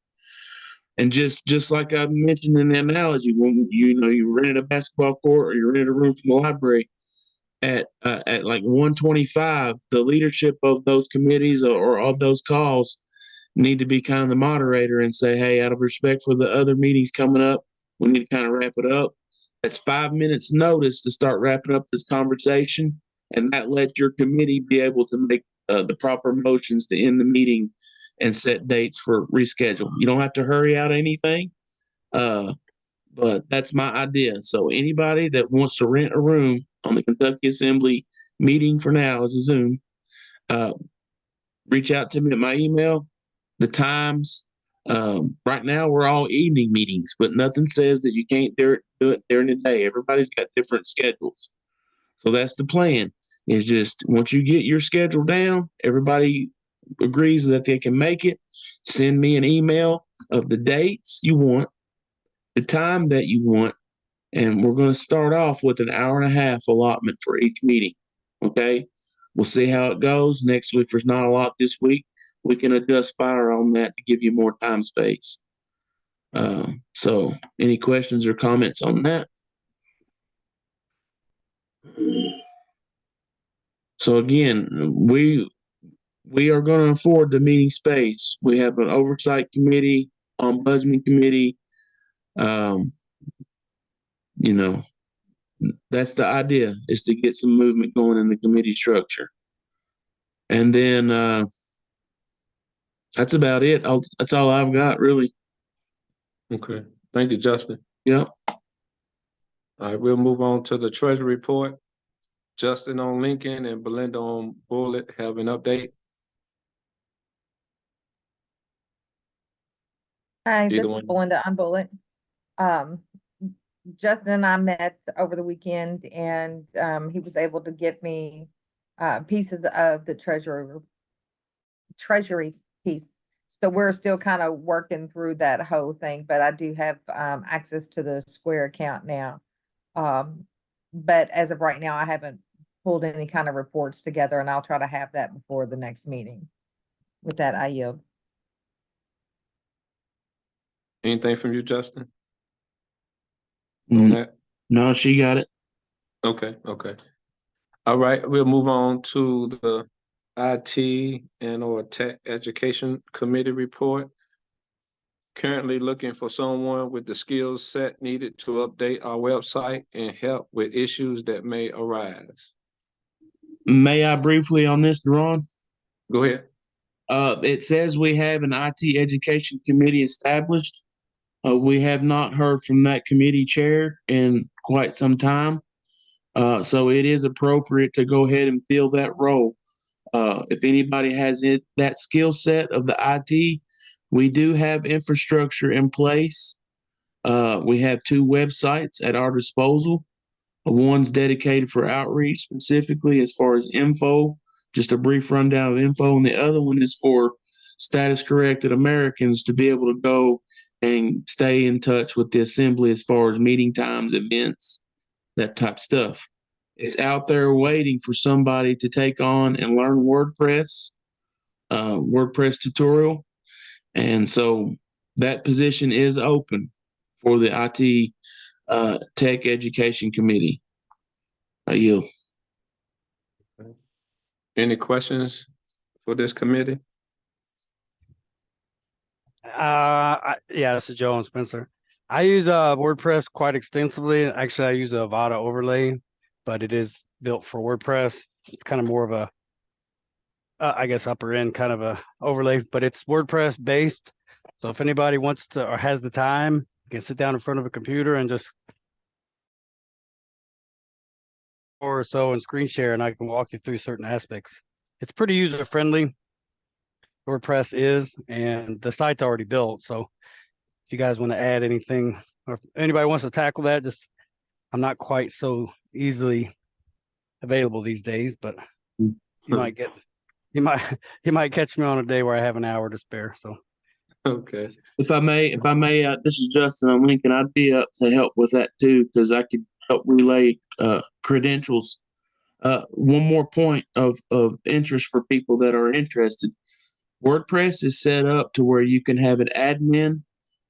And just like I mentioned in the analogy, when you rented a basketball court or you rented a room from the library at like 1:25, the leadership of those committees or of those calls need to be kind of the moderator and say, hey, out of respect for the other meetings coming up, we need to kind of wrap it up. That's 5 minutes notice to start wrapping up this conversation, and that lets your committee be able to make the proper motions to end the meeting and set dates for reschedule. You don't have to hurry out anything, but that's my idea. So anybody that wants to rent a room on the Kentucky Assembly meeting for now as a Zoom, reach out to me at my email. The times, right now we're all evening meetings, but nothing says that you can't do it during the day. Everybody's got different schedules. So that's the plan, is just once you get your schedule down, everybody agrees that they can make it, send me an email of the dates you want, the time that you want, and we're going to start off with an hour and a half allotment for each meeting. Okay? We'll see how it goes. Next week, if there's not a lot this week, we can adjust fire on that to give you more time space. So any questions or comments on that? So again, we are going to afford the meeting space. We have an oversight committee, ombudsman committee. That's the idea, is to get some movement going in the committee structure. And then that's about it. That's all I've got, really.
Okay, thank you, Justin.
Yep.
All right, we'll move on to the treasury report. Justin on Lincoln and Belinda on Bullitt have an update.
Hi, this
Either
is
one.
Belinda. I'm Bullitt. Justin and I met over the weekend, and he was able to get me pieces of the treasury piece. So we're still kind of working through that whole thing, but I do have access to the Square account now. But as of right now, I haven't pulled any kind of reports together, and I'll try to have that before the next meeting. With that, I yield.
Anything from you, Justin?
Mm.
On that?
No, she got it.
Okay. All right, we'll move on to the IT and/or Tech Education Committee report. Currently looking for someone with the skills set needed to update our website and help with issues that may arise.
May I briefly on this, Deron?
Go ahead.
It says we have an IT education committee established. We have not heard from that committee chair in quite some time. So it is appropriate to go ahead and fill that role. If anybody has that skill set of the IT, we do have infrastructure in place. We have 2 websites at our disposal. One's dedicated for outreach specifically as far as info, just a brief rundown of info, and the other one is for status corrected Americans to be able to go and stay in touch with the assembly as far as meeting times, events, that type of stuff. It's out there waiting for somebody to take on and learn WordPress tutorial. And so that position is open for the IT Tech Education Committee. I yield.
Any questions for this committee?
Yeah, this is Joe and Spencer. I use WordPress quite extensively. Actually, I use a Avada overlay, but it is built for WordPress. It's kind of more of a, I guess, upper end kind of a overlay, but it's WordPress based. So if anybody wants to or has the time, you can sit down in front of a computer and just or so and screen share, and I can walk you through certain aspects. It's pretty user friendly. WordPress is, and the site's already built. So if you guys want to add anything, or if anybody wants to tackle that, just I'm not quite so easily available these days, but you might catch me on a day where I have an hour to spare. So
Okay,
If I may, this is Justin on Lincoln. I'd be up to help with that too, because I could help relay credentials. One more point of interest for people that are interested. WordPress is set up to where you can have an admin,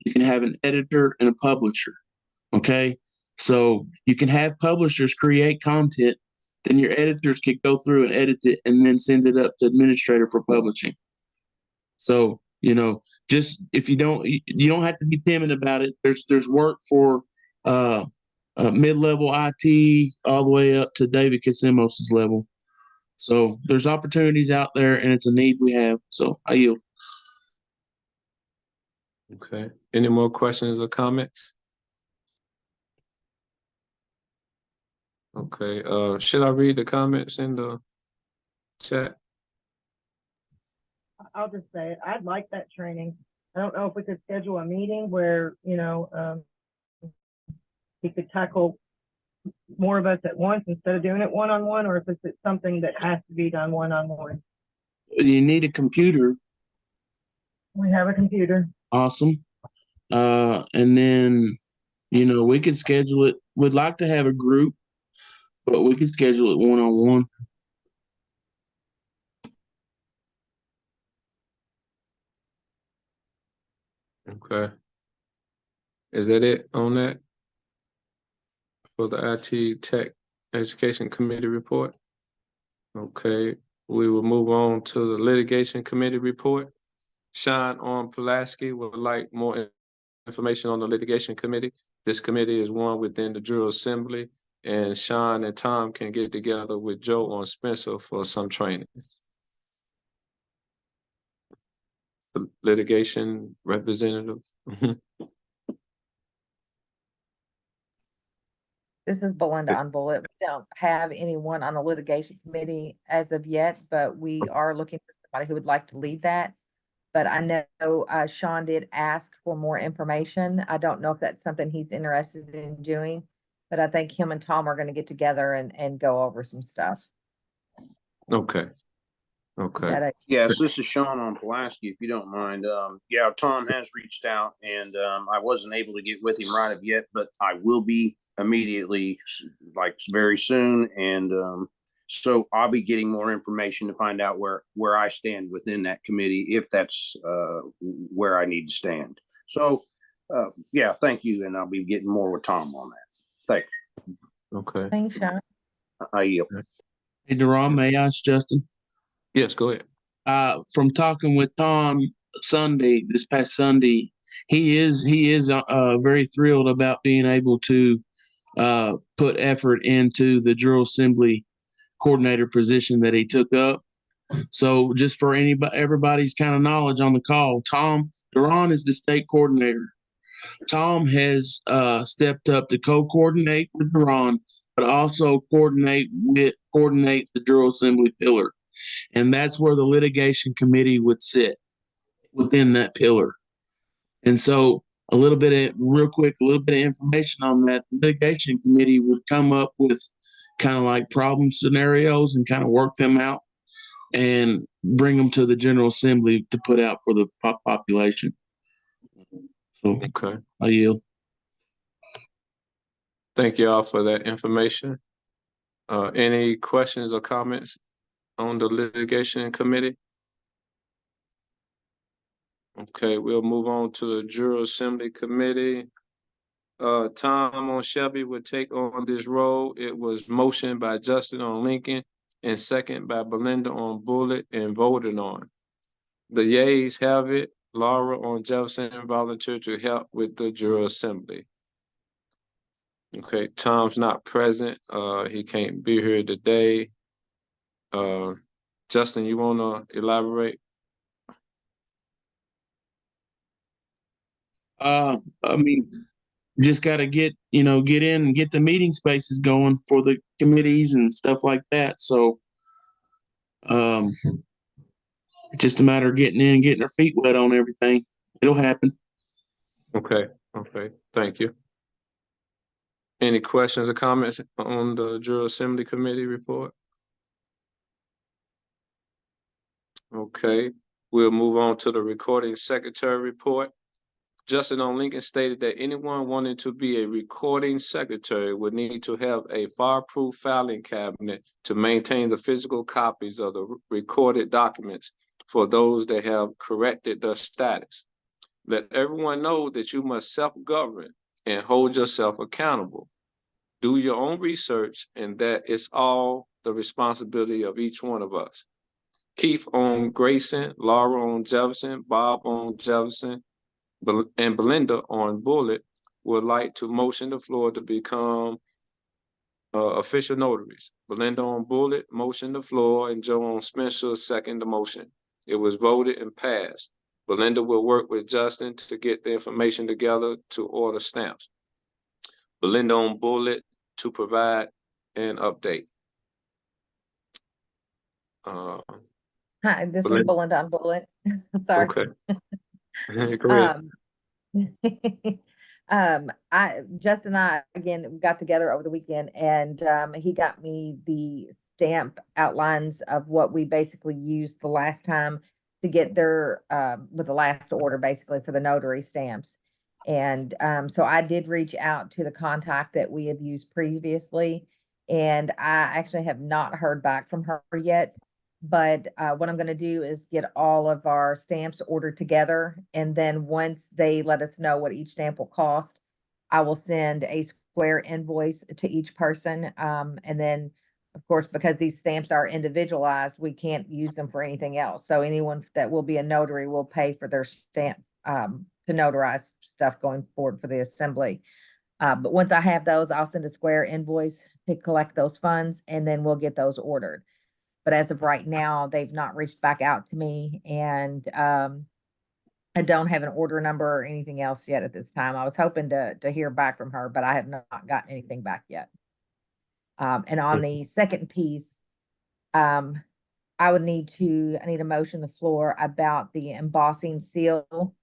you can have an editor, and a publisher. Okay, so you can have publishers create content, then your editors can go through and edit it, and then send it up to administrator for publishing. So, just if you don't have to be timid about it. There's work for uh, mid-level IT all the way up to David Kitsimos's level. So there's opportunities out there, and it's a need we have. So I yield.
okay. Any more questions or comments? Okay, should I read the comments in the chat?
I'll just say it. I'd like that training. I don't know if we could schedule a meeting where, he could tackle more of us at once instead of doing it one-on-one, or if it's something that has to be done one-on-one.
You need a computer.
We have a computer.
Awesome. And then, we could schedule it. We'd like to have a group, but we could schedule it one-on-one.
Okay. Is that it on that? For the IT Tech Education Committee report? Okay, we will move on to the Litigation Committee report. Sean Pulaski would like more information on the Litigation Committee. This committee is one within the General Assembly, and Sean and Tom can get together with Joe on Spencer for some training. The litigation representative.
This is Belinda on Bullet. We don't have anyone on the litigation committee as of yet, but we are looking for somebody who would like to lead that. But I know Sean did ask for more information. I don't know if that's something he's interested in doing, but I think him and Tom are going to get together and go over some stuff.
Okay. Okay.
Yes, this is Sean on Pulaski, if you don't mind. Yeah, Tom has reached out, and I wasn't able to get with him right of yet, but I will be immediately, like very soon. And so I'll be getting more information to find out where I stand within that committee, if that's where I need to stand. So yeah, thank you, and I'll be getting more with Tom on that. Thanks.
Okay.
Thanks, Sean.
I yield.
Hey, Deron, may I ask Justin?
Yes, go ahead.
From talking with Tom this past Sunday, he is very thrilled about being able to put effort into the General Assembly coordinator position that he took up. So just for everybody's kind of knowledge on the call, Deron is the state coordinator. Tom has stepped up to co-coordinate with Deron, but also coordinate the General Assembly pillar. And that's where the litigation committee would sit, within that pillar. And so real quick, a little bit of information on that. The litigation committee would come up with kind of like problem scenarios and kind of work them out and bring them to the General Assembly to put out for the population. So
Okay.
I yield.
Thank you all for that information. Any questions or comments on the litigation committee? Okay, we'll move on to the General Assembly Committee. Tom on Shelby would take on this role. It was motioned by Justin on Lincoln and second by Belinda on Bullet and voted on. The yeas have it. Laura on Jefferson volunteered to help with the General Assembly. Okay, Tom's not present. He can't be here today. Justin, you want to elaborate?
I mean, just got to get in and get the meeting spaces going for the committees and stuff like that. So, just a matter of getting in and getting their feet wet on everything. It'll happen.
Okay, thank you. Any questions or comments on the General Assembly Committee report? Okay, We'll move on to the recording secretary report. Justin O. Lincoln stated that anyone wanting to be a recording secretary would need to have a fireproof filing cabinet to maintain the physical copies of the recorded documents for those that have corrected their status. Let everyone know that you must self-govern and hold yourself accountable. Do your own research, and that is all the responsibility of each one of us. Keith on Grayson, Laura on Jefferson, Bob on Jefferson, and Belinda on Bullitt would like to motion the floor to become official notaries. Belinda on Bullitt motion the floor, and Joe on Spencer second the motion. It was voted and passed. Belinda will work with Justin to get the information together to order stamps. Belinda on Bullitt to provide an update.
Hi, this is
Belinda.
Belinda on Bullitt. Sorry.
Okay. Go ahead.
Justin and I again got together over the weekend, and he got me the stamp outlines of what we basically used the last time to get their with the last order basically for the notary stamps. And so I did reach out to the contact that we have used previously, and I actually have not heard back from her yet. But what I'm going to do is get all of our stamps ordered together. And then once they let us know what each stamp will cost, I will send a square invoice to each person. And then, of course, because these stamps are individualized, we can't use them for anything else. So anyone that will be a notary will pay for their stamp to notarize stuff going forward for the assembly. But once I have those, I'll send a square invoice to collect those funds, and then we'll get those ordered. But as of right now, they've not reached back out to me, and I don't have an order number or anything else yet at this time. I was hoping to hear back from her, but I have not gotten anything back yet. And on the second piece, I need a motion on the floor about the embossing seal.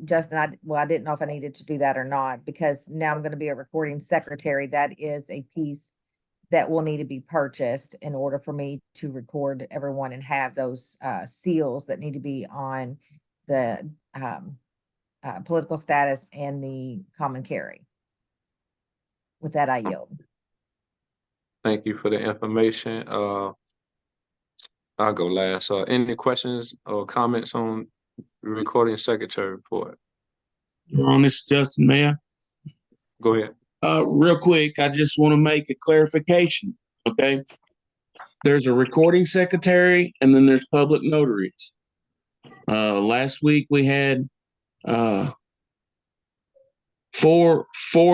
Justin, I didn't know if I needed to do that or not, because now I'm going to be a recording secretary. That is a piece that will need to be purchased in order for me to record everyone and have those seals that need to be on the political status and the common carry. With that, I yield.
Thank you for the information. I'll go last. Any questions or comments on the recording secretary report?
You're on this, Justin, Mayor.
Go ahead.
Real quick, I just want to make a clarification. Okay. There's a recording secretary, and then there's public notaries. Last week we had four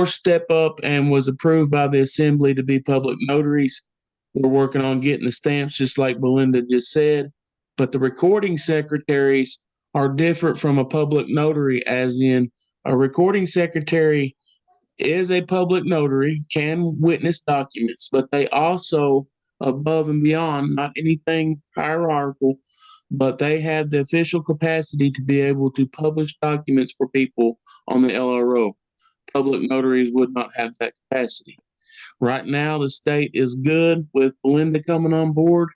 step up and was approved by the assembly to be public notaries. We're working on getting the stamps, just like Belinda just said. But the recording secretaries are different from a public notary, as in a recording secretary is a public notary, can witness documents, but they also, above and beyond, not anything hierarchical, but they have the official capacity to be able to publish documents for people on the LRO. Public notaries would not have that capacity. Right now, the state is good with Belinda coming on board.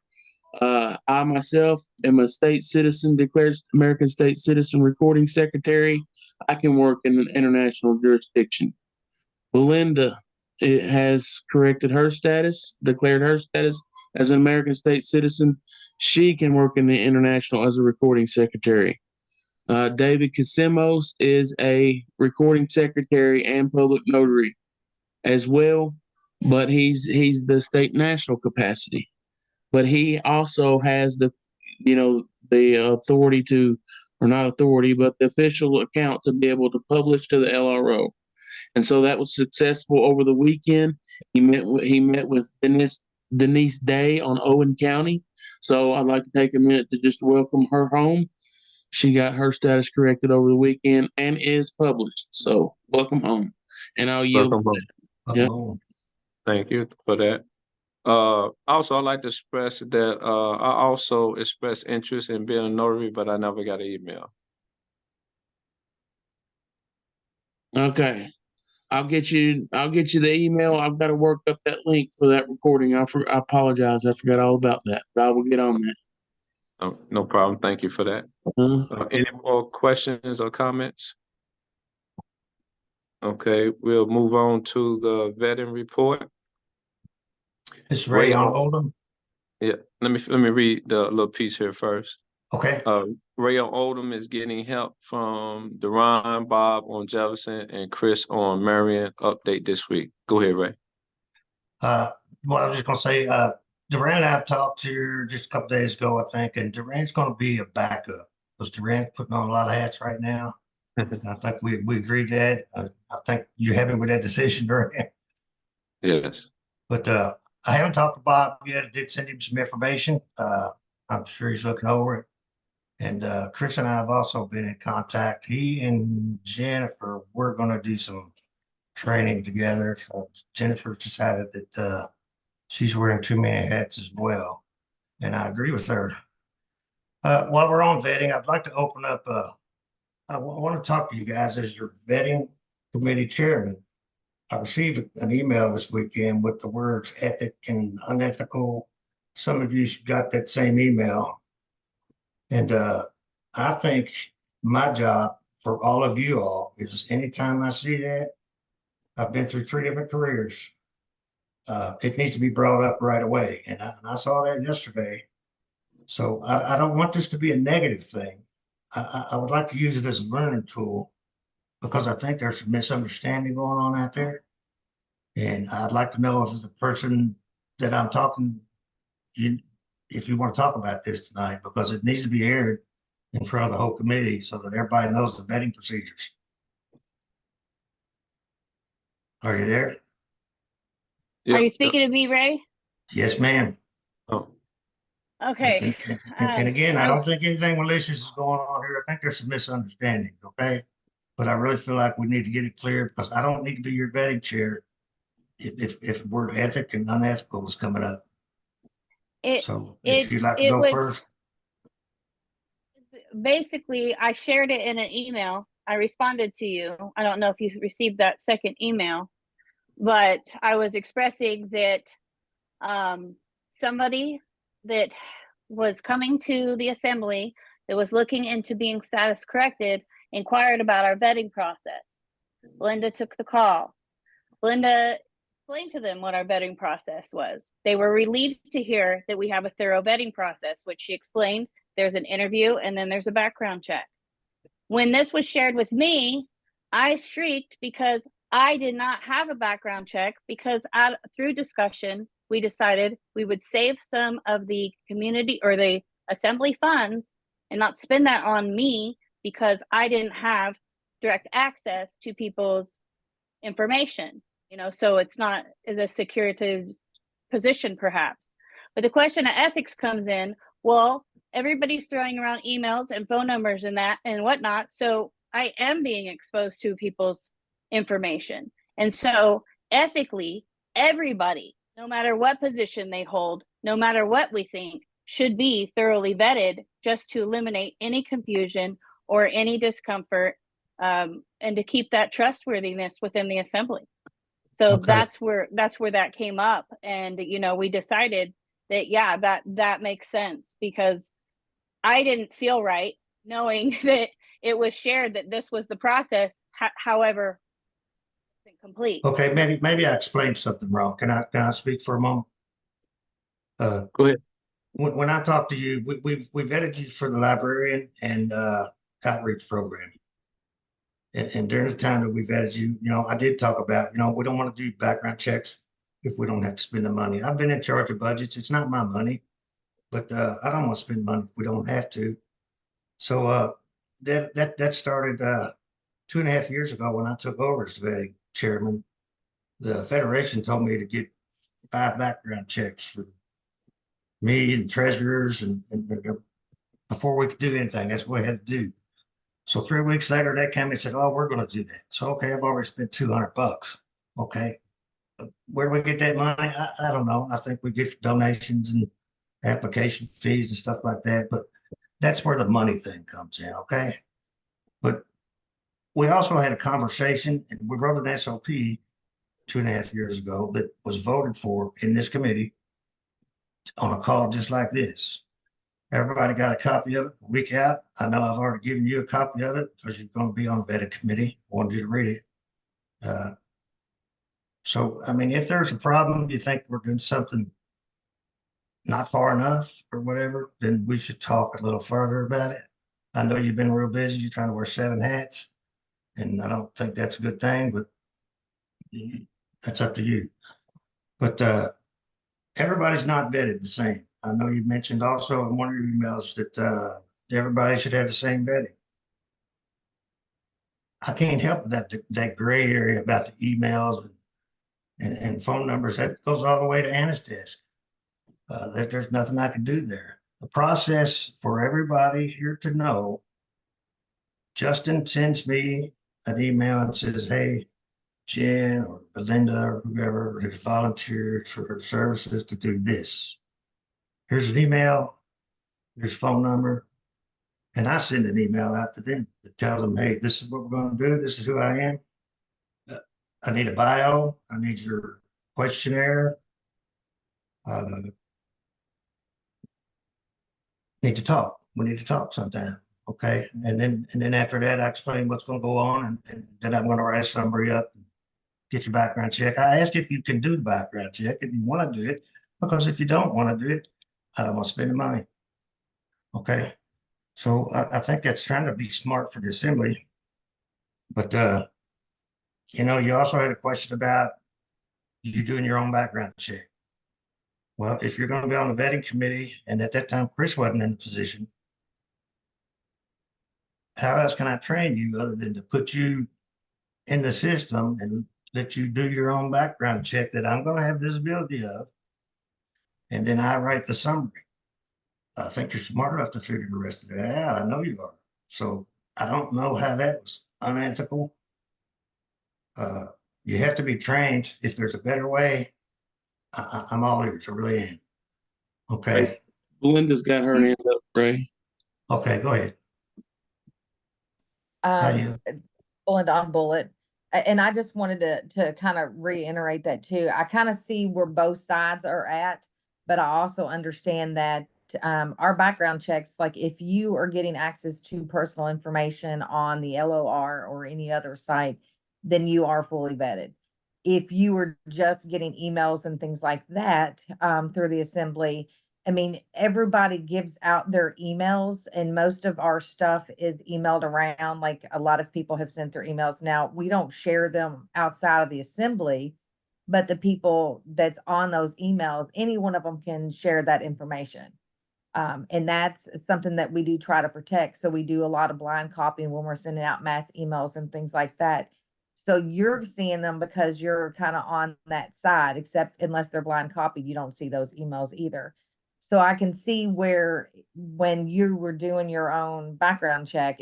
I myself am a state citizen, declared American state citizen recording secretary. I can work in an international jurisdiction. Belinda has corrected her status, declared her status as an American state citizen. She can work in the international as a recording secretary. David Casimos is a recording secretary and public notary as well, but he's the state national capacity. But he also has the authority to, or not authority, but the official account to be able to publish to the LRO. And so that was successful over the weekend. He met with Denise Day on Owen County. So I'd like to take a minute to just welcome her home. She got her status corrected over the weekend and is published. So welcome home. And I'll yield.
Yep. Thank you for that. Also, I'd like to express that I also expressed interest in being a notary, but I never got an email.
Okay. I'll get you the email. I've got to work up that link for that recording. I apologize. I forgot all about that, but I will get on that.
Oh, no problem. Thank you for that.
Uh,
Any more questions or comments? Okay, we'll move on to the vetting report.
Ms. Ray on Oldham.
Yeah, let me read the little piece here first.
Okay.
Ray on Oldham is getting help from Deron, Bob on Jefferson, and Chris on Marion. Update this week. Go ahead, Ray.
Well, I was just gonna say, Duran and I've talked to her just a couple days ago, I think, and Duran's gonna be a backup. Because Duran's putting on a lot of hats right now. And I think we agreed that. I think you're happy with that decision, Duran.
Yes.
But I haven't talked to Bob yet. I did send him some information. I'm sure he's looking over it. And Chris and I have also been in contact. He and Jennifer, we're gonna do some training together. Jennifer decided that she's wearing too many hats as well. And I agree with her. While we're on vetting, I'd like to open up, I want to talk to you guys as your vetting committee chairman. I received an email this weekend with the words ethic and unethical. Some of you got that same email. And I think my job for all of you all is anytime I see that, I've been through 3 different careers. It needs to be brought up right away. And I saw that yesterday. So I don't want this to be a negative thing. I would like to use it as a learning tool because I think there's a misunderstanding going on out there. And I'd like to know if the person that I'm talking, if you want to talk about this tonight, because it needs to be aired in front of the whole committee so that everybody knows the vetting procedures. Are you there?
Are you speaking to me, Ray?
Yes, ma'am.
Oh,
Okay.
And again, I don't think anything malicious is going on here. I think there's some misunderstanding, okay? But I really feel like we need to get it clear because I don't need to be your vetting chair if the word ethic and unethical is coming up. So if you'd like to go first.
Basically, I shared it in an email. I responded to you. I don't know if you received that second email, but I was expressing that somebody that was coming to the assembly that was looking into being status corrected inquired about our vetting process. Linda took the call. Linda explained to them what our vetting process was. They were relieved to hear that we have a thorough vetting process, which she explained. There's an interview and then there's a background check. When this was shared with me, I shrieked because I did not have a background check because through discussion, we decided we would save some of the community or the assembly funds and not spend that on me because I didn't have direct access to people's information, so it's not as a security position perhaps. But the question of ethics comes in, well, everybody's throwing around emails and phone numbers and that and whatnot. So I am being exposed to people's information. And so ethically, everybody, no matter what position they hold, no matter what we think, should be thoroughly vetted just to eliminate any confusion or any discomfort and to keep that trustworthiness within the assembly. So
Okay.
that's where that came up. And, we decided that, yeah, that makes sense because I didn't feel right knowing that it was shared that this was the process. However, it's incomplete.
Okay, maybe I explained something wrong. Can I speak for a moment?
go ahead.
When I talked to you, we vetted you for the librarian and outreach program. And during the time that we vetted you, I did talk about, we don't want to do background checks if we don't have to spend the money. I've been in charge of budgets. It's not my money, but I don't want to spend money if we don't have to. So that started 2.5 years ago when I took over as the vetting chairman. The Federation told me to get 5 background checks for me and treasurers and before we could do anything. That's what we had to do. So 3 weeks later, they came and said, "Oh, we're going to do that." So okay, I've already spent $200. Okay, but where do we get that money? I don't know. I think we get donations and application fees and stuff like that. But that's where the money thing comes in. Okay, but we also had a conversation, and we wrote an SOP 2.5 years ago that was voted for in this committee on a call just like this. Everybody got a copy of it a week out. I know I've already given you a copy of it because you're going to be on the vetting committee. I wanted you to read it. So, I mean, if there's a problem, you think we're doing something not far enough or whatever, then we should talk a little further about it. I know you've been real busy. You're trying to wear 7 hats, and I don't think that's a good thing, but that's up to you. But everybody's not vetted the same. I know you mentioned also in one of your emails that everybody should have the same vetting. I can't help that gray area about the emails and phone numbers. That goes all the way to Anna's desk. There's nothing I can do there. The process for everybody here to know, Justin sends me an email and says, hey, Jen or Belinda or whoever has volunteered for her services to do this. Here's an email, here's a phone number. And I send an email out to them that tells them, hey, this is what we're going to do. This is who I am. I need a bio. I need your questionnaire. Need to talk. We need to talk sometime. Okay. And then after that, I explain what's going to go on. And then I'm going to write somebody up and get your background check. I ask if you can do the background check if you want to do it, because if you don't want to do it, I don't want to spend the money. Okay. So I think that's trying to be smart for the assembly. But, you know, you also had a question about you doing your own background check. Well, if you're going to be on the vetting committee, and at that time, Chris wasn't in the position, how else can I train you other than to put you in the system and let you do your own background check that I'm going to have visibility of? And then I write the summary. I think you're smart enough to figure the rest of that out. I know you are. So I don't know how that was unethical. You have to be trained. If there's a better way, I'm all ears. I really am. Okay.
Belinda's got her hand up, Ray.
Okay, go ahead. How you?
Belinda on Bullet. And I just wanted to kind of reiterate that too. I kind of see where both sides are at, but I also understand that our background checks, like if you are getting access to personal information on the LOR or any other site, then you are fully vetted. If you were just getting emails and things like that through the assembly, I mean, everybody gives out their emails and most of our stuff is emailed around. Like a lot of people have sent their emails. Now, we don't share them outside of the assembly, but the people that's on those emails, any one of them can share that information. And that's something that we do try to protect. So we do a lot of blind copying when we're sending out mass emails and things like that. So you're seeing them because you're kind of on that side, except unless they're blind copied, you don't see those emails either. So I can see where when you were doing your own background check,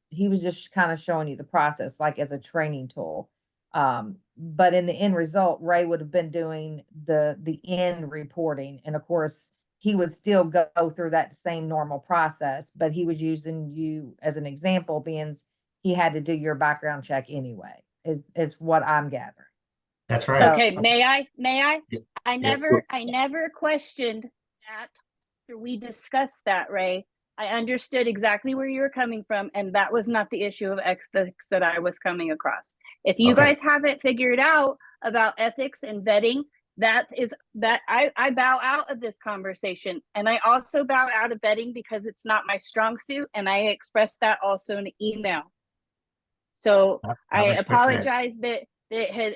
he was just kind of showing you the process, like as a training tool. But in the end result, Ray would have been doing the end reporting. And of course, he would still go through that same normal process, but he was using you as an example, being he had to do your background check anyway, is what I'm gathering.
That's right.
So-
Okay, may I?
Yeah.
I never questioned that. After we discussed that, Ray, I understood exactly where you were coming from, and that was not the issue of ethics that I was coming across. If you
Okay.
guys haven't figured out about ethics and vetting, I bow out of this conversation. And I also bow out of vetting because it's not my strong suit, and I expressed that also in email. So I
respect that.
apologize that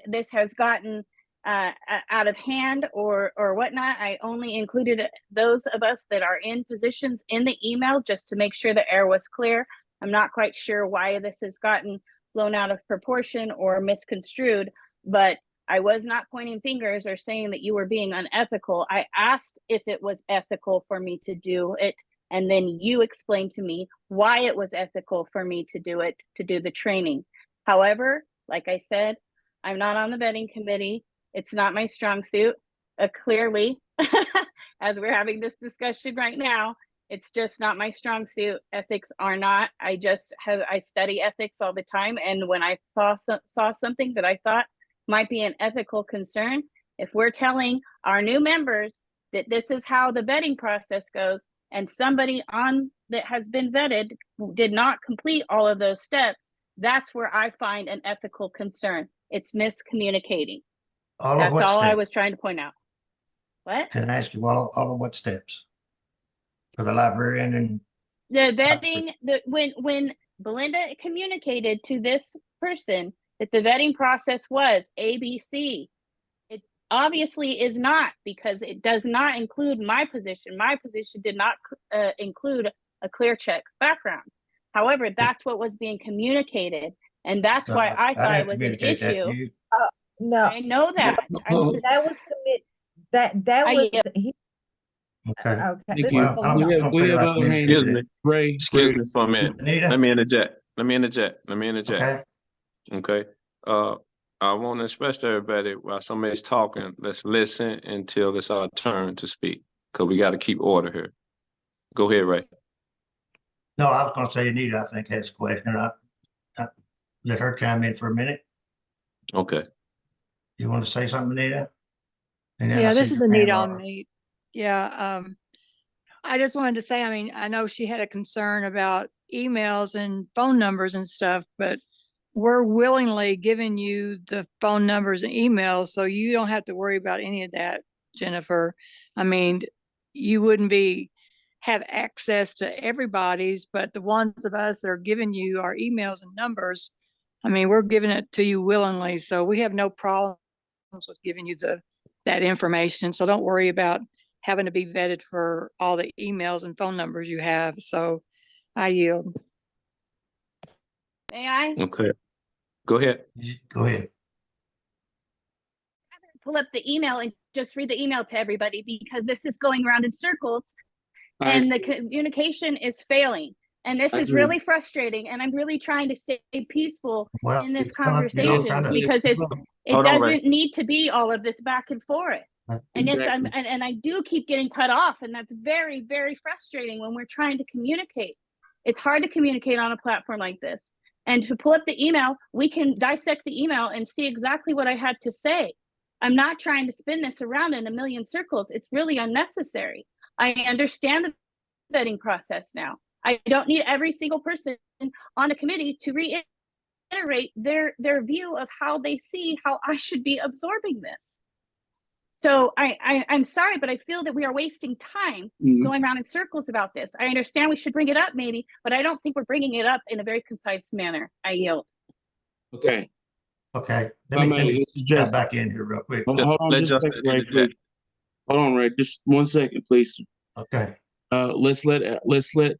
this has gotten out of hand or whatnot. I only included those of us that are in positions in the email just to make sure the air was clear. I'm not quite sure why this has gotten blown out of proportion or misconstrued, but I was not pointing fingers or saying that you were being unethical. I asked if it was ethical for me to do it, and then you explained to me why it was ethical for me to do it, to do the training. However, like I said, I'm not on the vetting committee. It's not my strong suit. Clearly, as we're having this discussion right now, it's just not my strong suit. Ethics are not. I study ethics all the time. And when I saw something that I thought might be an ethical concern, if we're telling our new members that this is how the vetting process goes, and somebody on that has been vetted did not complete all of those steps, that's where I find an ethical concern. It's miscommunicating.
All of
That's
what
all I
steps?
was trying to point out. What?
Can I ask you all of what steps? For the librarian and
The vetting, when Belinda communicated to this person that the vetting process was ABC, it obviously is not, because it does not include my position. My position did not include a ClearCheck background. However, that's what was being communicated, and that's why I thought it
didn't
was an
communicate that to
issue.
you.
No,
I know that. I'm
Oh,
saying
that was that
I
was,
yield.
Okay.
okay.
Thank
this
you.
is
Well, I don't-
Belinda.
I don't
We
feel
have
like
other
we
hands.
Excuse me.
Ray,
Excuse
Ray,
me for a minute.
Anita?
Let me interject. Let me interject.
Okay,
Okay. I want to express to everybody while somebody's talking, let's listen until it's our turn to speak, because we got to keep order here. Go ahead, Ray.
no, I was gonna say Anita, I think has a question. I let her chime in for a minute.
Okay.
You want to say something, Anita? And then I
Yeah,
see
this is
your hand,
Anita on
Laura.
me. Yeah, I just wanted to say, I mean, I know she had a concern about emails and phone numbers and stuff, but we're willingly giving you the phone numbers and emails, so you don't have to worry about any of that, Jennifer. I mean, you wouldn't have access to everybody's, but the ones of us that are giving you our emails and numbers, I mean, we're giving it to you willingly, so we have no problems with giving you that information. So don't worry about having to be vetted for all the emails and phone numbers you have. So I yield.
May I
Okay. Go ahead.
Go ahead.
pull up the email and just read the email to everybody, because this is going around in circles
I
and the communication is failing. And this
I
is
agree.
really frustrating. And I'm really trying to stay peaceful
Well,
in this
it's gonna- you know,
conversation,
kinda-
because it
Hold on, Ray.
doesn't need to be all of this back and forth. And yes,
Exactly.
and I do keep getting cut off, and that's very, very frustrating when we're trying to communicate. It's hard to communicate on a platform like this. And to pull up the email, we can dissect the email and see exactly what I had to say. I'm not trying to spin this around in a million circles. It's really unnecessary. I understand the vetting process now. I don't need every single person on the committee to reiterate their view of how they see how I should be absorbing this. So I'm sorry, but I feel that we are wasting time going around in circles about this. I understand we should bring it up maybe, but I don't think we're bringing it up in a very concise manner. I yield.
Okay.
Okay,
If I may, this is
jump
Justin.
back in here real quick.
Hold on
Let
just a
Justin
second, Ray,
interject.
please. Hold on, Ray. Just 1 second, please.
Okay,
Let's let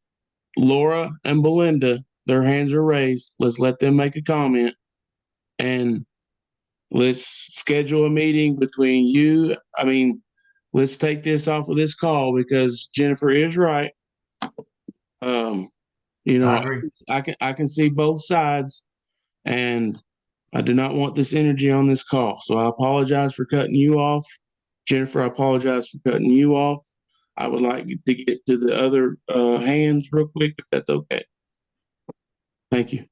Laura and Belinda, their hands are raised. Let's let them make a comment, and let's schedule a meeting between you. I mean, let's take this off of this call, because Jennifer is right. You know,
I agree.
I can see both sides, and I do not want this energy on this call. So I apologize for cutting you off. Jennifer, I apologize for cutting you off. I would like to get to the other hands real quick, if that's okay. Thank you.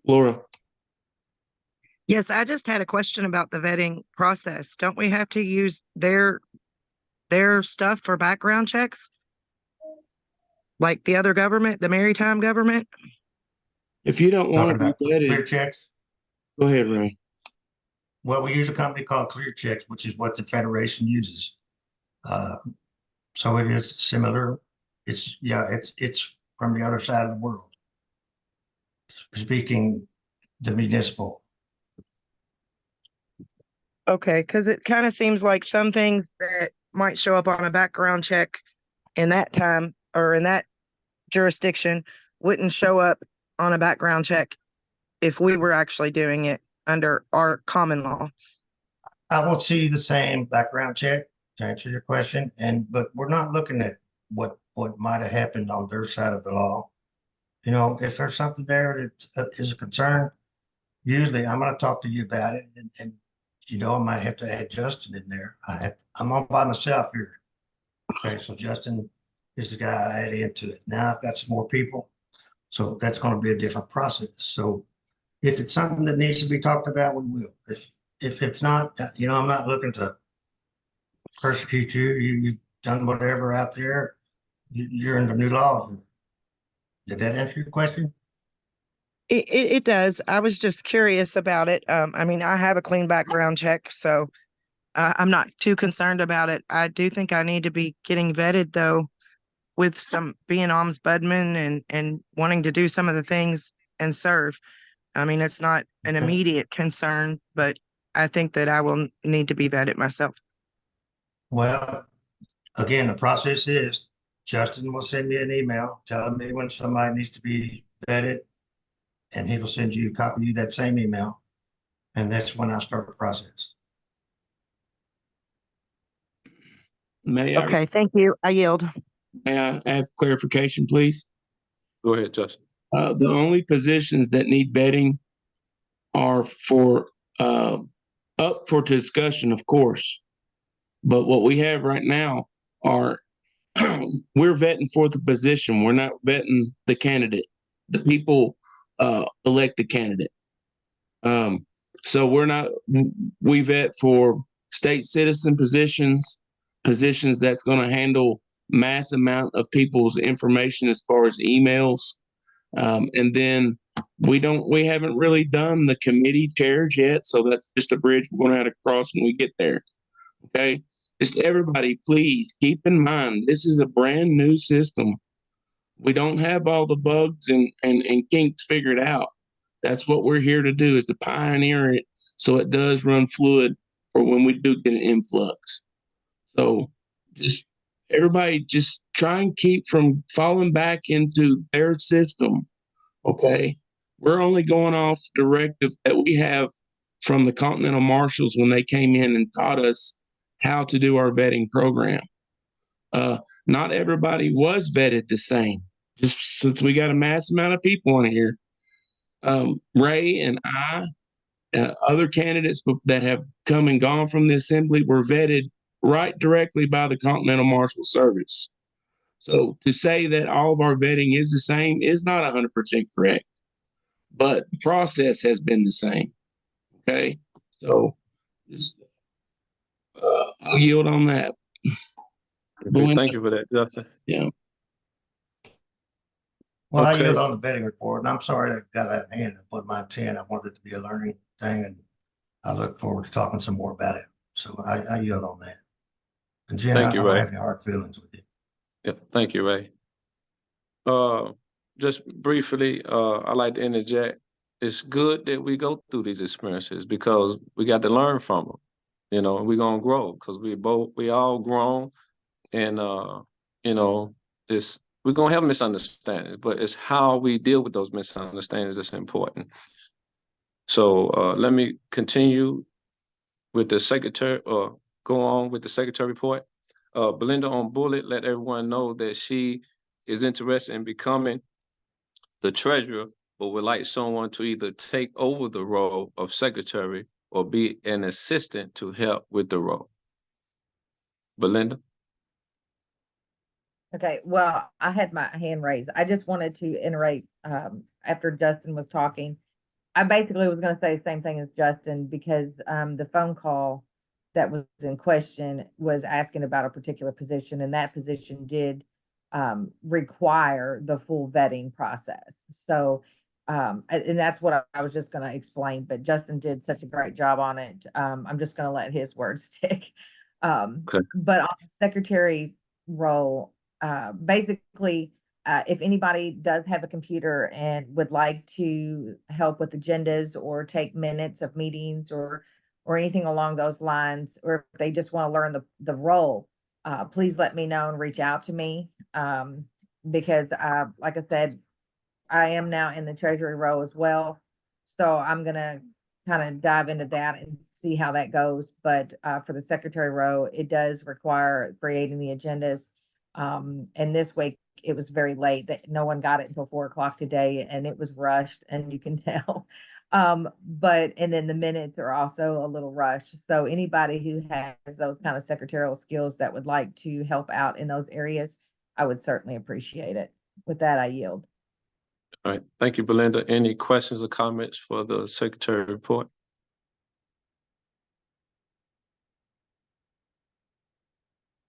Laura.
Yes, I just had a question about the vetting process. Don't we have to use their stuff for background checks? Like the other government, the maritime government?
If you don't
Talking
want to
about
be
clear
vetted,
checks.
go ahead, Ray.
Well, we use a company called Clear Checks, which is what the Federation uses. So it is similar. It's from the other side of the world. Speaking the municipal.
Okay, because it kind of seems like some things that might show up on a background check in that time or in that jurisdiction wouldn't show up on a background check if we were actually doing it under our common law.
I will see the same background check to answer your question, but we're not looking at what might have happened on their side of the law. You know, if there's something there that is a concern, usually I'm going to talk to you about it, and you know, I might have to add Justin in there. I'm all by myself here. Okay, so Justin is the guy I add into it. Now I've got some more people, so that's going to be a different process. So if it's something that needs to be talked about, we will. If it's not, you know, I'm not looking to persecute you. You've done whatever out there. you're in the new law. Did that answer your question?
It does. I was just curious about it. I mean, I have a clean background check, so I'm not too concerned about it. I do think I need to be getting vetted though, with some being ombudsman and wanting to do some of the things and serve. I mean, it's not an immediate concern, but I think that I will need to be vetted myself.
Well, again, the process is Justin will send me an email telling me when somebody needs to be vetted. And he will send you, copy you that same email. And that's when I start the process.
May I,
Okay, thank you. I yield.
may I have clarification, please?
Go ahead, Justin.
The only positions that need vetting are for, up for discussion, of course. But what we have right now are, we're vetting for the position. We're not vetting the candidate. The people, elect the candidate. So we're not, we vet for state citizen positions, positions that's going to handle mass amount of people's information as far as emails. And then we haven't really done the committee chairs yet. So that's just a bridge we're going to have to cross when we get there. Okay. Just everybody, please keep in mind, this is a brand new system. We don't have all the bugs and kinks figured out. That's what we're here to do, is to pioneer it so it does run fluid for when we do get an influx. So just everybody just try and keep from falling back into their system. Okay. We're only going off directive that we have from the Continental Marshals when they came in and taught us how to do our vetting program. Not everybody was vetted the same. Just since we got a mass amount of people on here, Ray and I, other candidates that have come and gone from the assembly were vetted right directly by the Continental Marshal Service. So to say that all of our vetting is the same is not 100% correct, but the process has been the same. Okay, so just, I'll yield on that.
Okay, thank you for that, Justin.
Yeah.
Well, I
Okay.
yield on the vetting report, and I'm sorry I got that in hand. I put my 10. I wanted it to be a learning thing, and I look forward to talking some more about it. So I yield on that. And Jen,
Thank
I
you,
don't
Ray.
have any hard feelings with you.
Yeah, thank you, Ray. Just briefly, I'd like to interject. It's good that we go through these experiences because we got to learn from them. You know, we're gonna grow because we all grown, and we're gonna have misunderstandings, but it's how we deal with those misunderstandings that's important. So let me continue with the secretary, or go on with the secretary report. Belinda on Bullet let everyone know that she is interested in becoming the treasurer, but would like someone to either take over the role of secretary or be an assistant to help with the role. Belinda?
Okay, well, I had my hand raised. I just wanted to iterate, after Justin was talking. I basically was gonna say the same thing as Justin because, the phone call that was in question was asking about a particular position, and that position did, require the full vetting process. So, and that's what I was just gonna explain, but Justin did such a great job on it. I'm just gonna let his words stick.
Okay.
But on the secretary role, basically, if anybody does have a computer and would like to help with agendas or take minutes of meetings or anything along those lines, or if they just want to learn the role, please let me know and reach out to me. Because like I said, I am now in the treasury role as well. So I'm gonna kind of dive into that and see how that goes. But for the secretary role, it does require creating the agendas. And this week it was very late that no one got it until 4 o'clock today, and it was rushed, and you can tell. But and then the minutes are also a little rushed. So anybody who has those kind of secretarial skills that would like to help out in those areas, I would certainly appreciate it. With that, I yield.
All right, thank you, Belinda. Any questions or comments for the secretary report?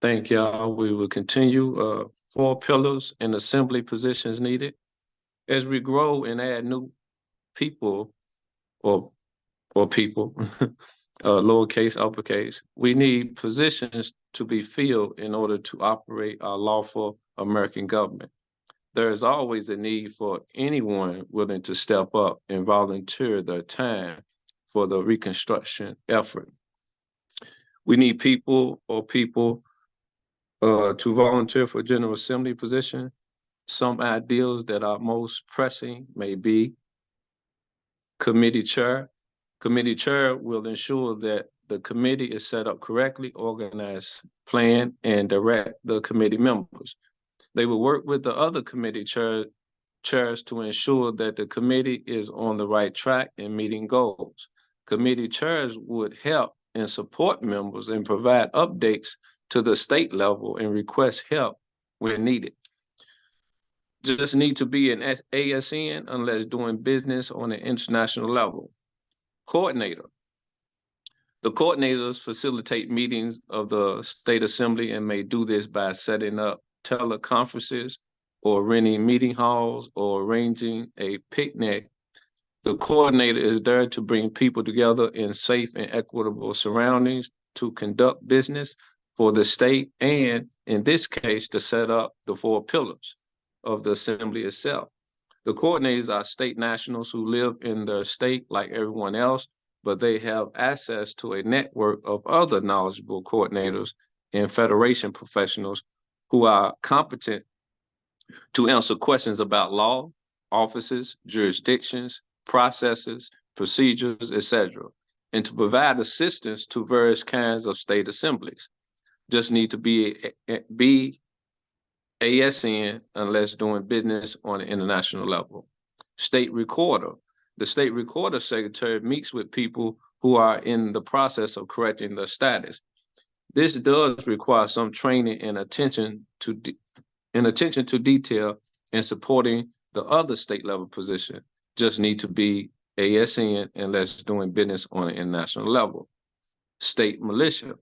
Thank y'all. We will continue. 4 pillars and assembly positions needed. As we grow and add new people or people, lowercase, uppercase, we need positions to be filled in order to operate our lawful American government. There is always a need for anyone willing to step up and volunteer their time for the reconstruction effort. We need people to volunteer for General Assembly position. Some ideals that are most pressing may be committee chair. Committee chair will ensure that the committee is set up correctly, organize, plan, and direct the committee members. They will work with the other committee chairs to ensure that the committee is on the right track in meeting goals. Committee chairs would help and support members and provide updates to the state level and request help when needed. Just need to be an ASN unless doing business on an international level. Coordinator. The coordinators facilitate meetings of the State Assembly and may do this by setting up teleconferences or renting meeting halls or arranging a picnic. The coordinator is there to bring people together in safe and equitable surroundings to conduct business for the state and, in this case, to set up the 4 pillars of the assembly itself. The coordinators are state nationals who live in their state like everyone else, but they have access to a network of other knowledgeable coordinators and federation professionals who are competent to answer questions about law, offices, jurisdictions, processes, procedures, etc., and to provide assistance to various kinds of state assemblies. Just need to be ASN unless doing business on an international level. State recorder. The state recorder secretary meets with people who are in the process of correcting their status. This does require some training and attention to detail in supporting the other state level position. Just need to be ASN unless doing business on an international level. State militia.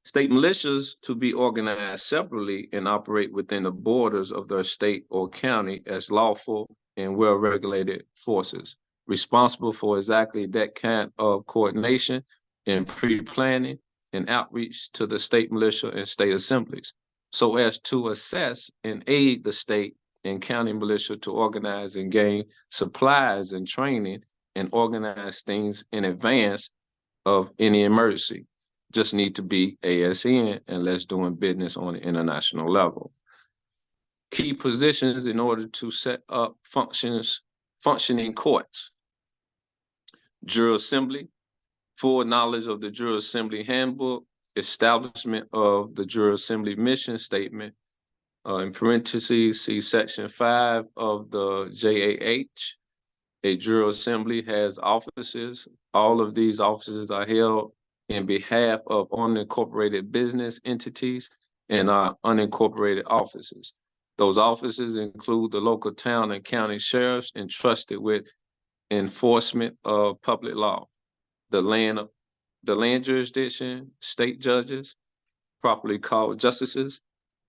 State militias to be organized separately and operate within the borders of their state or county as lawful and well-regulated forces, responsible for exactly that kind of coordination and pre-planning and outreach to the state militia and state assemblies, so as to assess and aid the state and county militia to organize and gain supplies and training and organize things in advance of any emergency. Just need to be ASN unless doing business on an international level. Key positions in order to set up functioning courts. Jury Assembly, full knowledge of the Jury Assembly handbook, establishment of the Jury Assembly mission statement, in parentheses, see section 5 of the JAH. A Jury Assembly has offices. All of these offices are held in behalf of unincorporated business entities and our unincorporated offices. Those offices include the local town and county sheriffs entrusted with enforcement of public law, the land jurisdiction, state judges, properly called justices,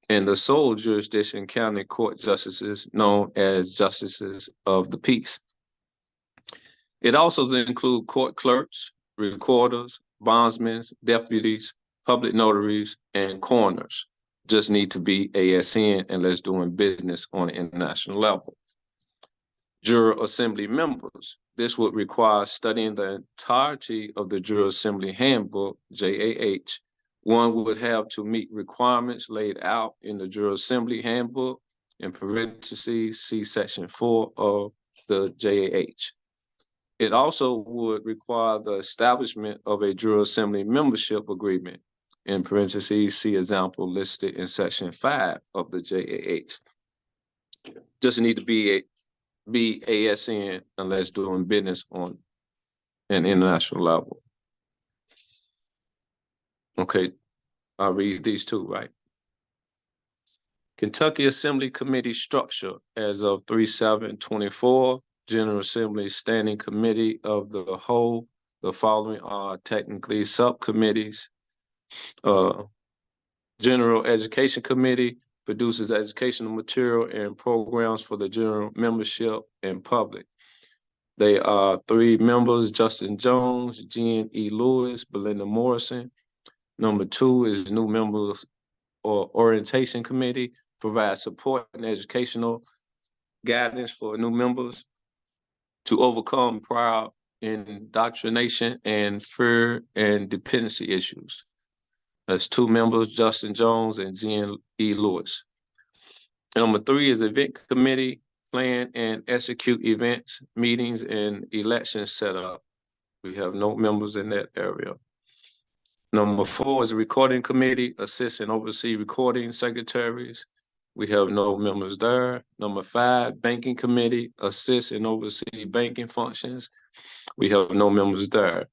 and the sole jurisdiction county court justices known as justices of the peace. It also includes court clerks, recorders, bondsmen, deputies, public notaries, and coroners. Just need to be ASN unless doing business on an international level. Jury Assembly members. This would require studying the entirety of the Jury Assembly Handbook, JAH. One would have to meet requirements laid out in the Jury Assembly Handbook, in parentheses, see section 4 of the JAH. It also would require the establishment of a Jury Assembly membership agreement, in parentheses, see example listed in section 5 of the JAH. Just need to be ASN unless doing business on an international level. Okay, I'll read these two, right? Kentucky Assembly Committee structure as of 3/7/24. General Assembly Standing Committee of the Whole. The following are technically subcommittees. General Education Committee, produces educational material and programs for the general membership and public. They are 3 members: Justin Jones, Jen E. Lewis, Belinda Morrison. Number 2 is new members or orientation committee, provides support and educational guidance for new members to overcome prior indoctrination and fear and dependency issues. That's 2 members, Justin Jones and Jen E. Lewis. And number 3 is event committee, plan and execute events, meetings, and elections set up. We have no members in that area. Number 4 is the recording committee, assist and oversee recording secretaries. We have no members there. Number 5, banking committee, assist and oversee banking functions. We have no members there.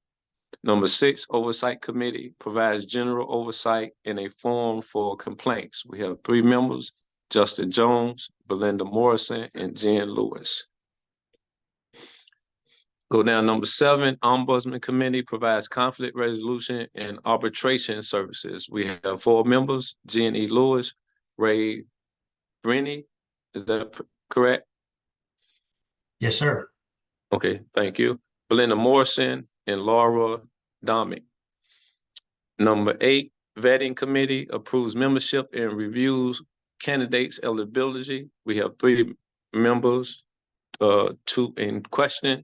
Number 6, oversight committee, provides general oversight in a forum for complaints. We have 3 members, Justin Jones, Belinda Morrison, and Jen Lewis. Go down number 7, ombudsman committee, provides conflict resolution and arbitration services. We have 4 members, Jen E. Lewis, Ray Brenny, is that correct?
Yes, sir.
Okay, thank you. Belinda Morrison and Laura Domick. Number 8, vetting committee, approves membership and reviews candidates' eligibility. We have 3 members, 2 in question.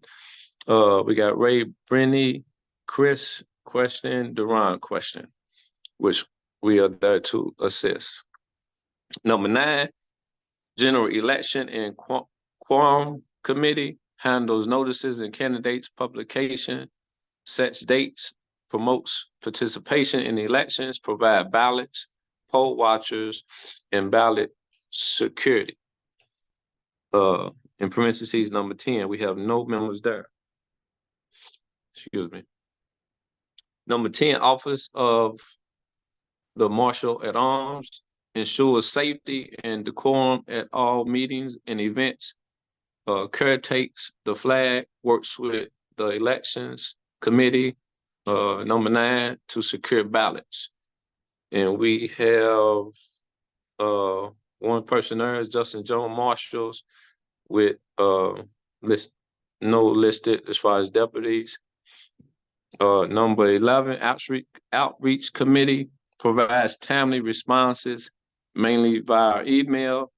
We got Ray Brenny, Chris question, Duran question, which we are there to assist. Number 9, general election and quorum committee, handles notices and candidates publication, sets dates, promotes participation in elections, provide ballots, poll watchers, and ballot security. In parentheses, number 10, we have no members there. Excuse me. Number 10, office of the Marshal at Arms, ensures safety and decorum at all meetings and events, caretakes the flag, works with the elections committee. Number 9, to secure ballots. And we have 1 person there is Justin Jones, Marshals, with no listed as far as deputies. Number 11, outreach committee, provides timely responses, mainly via email,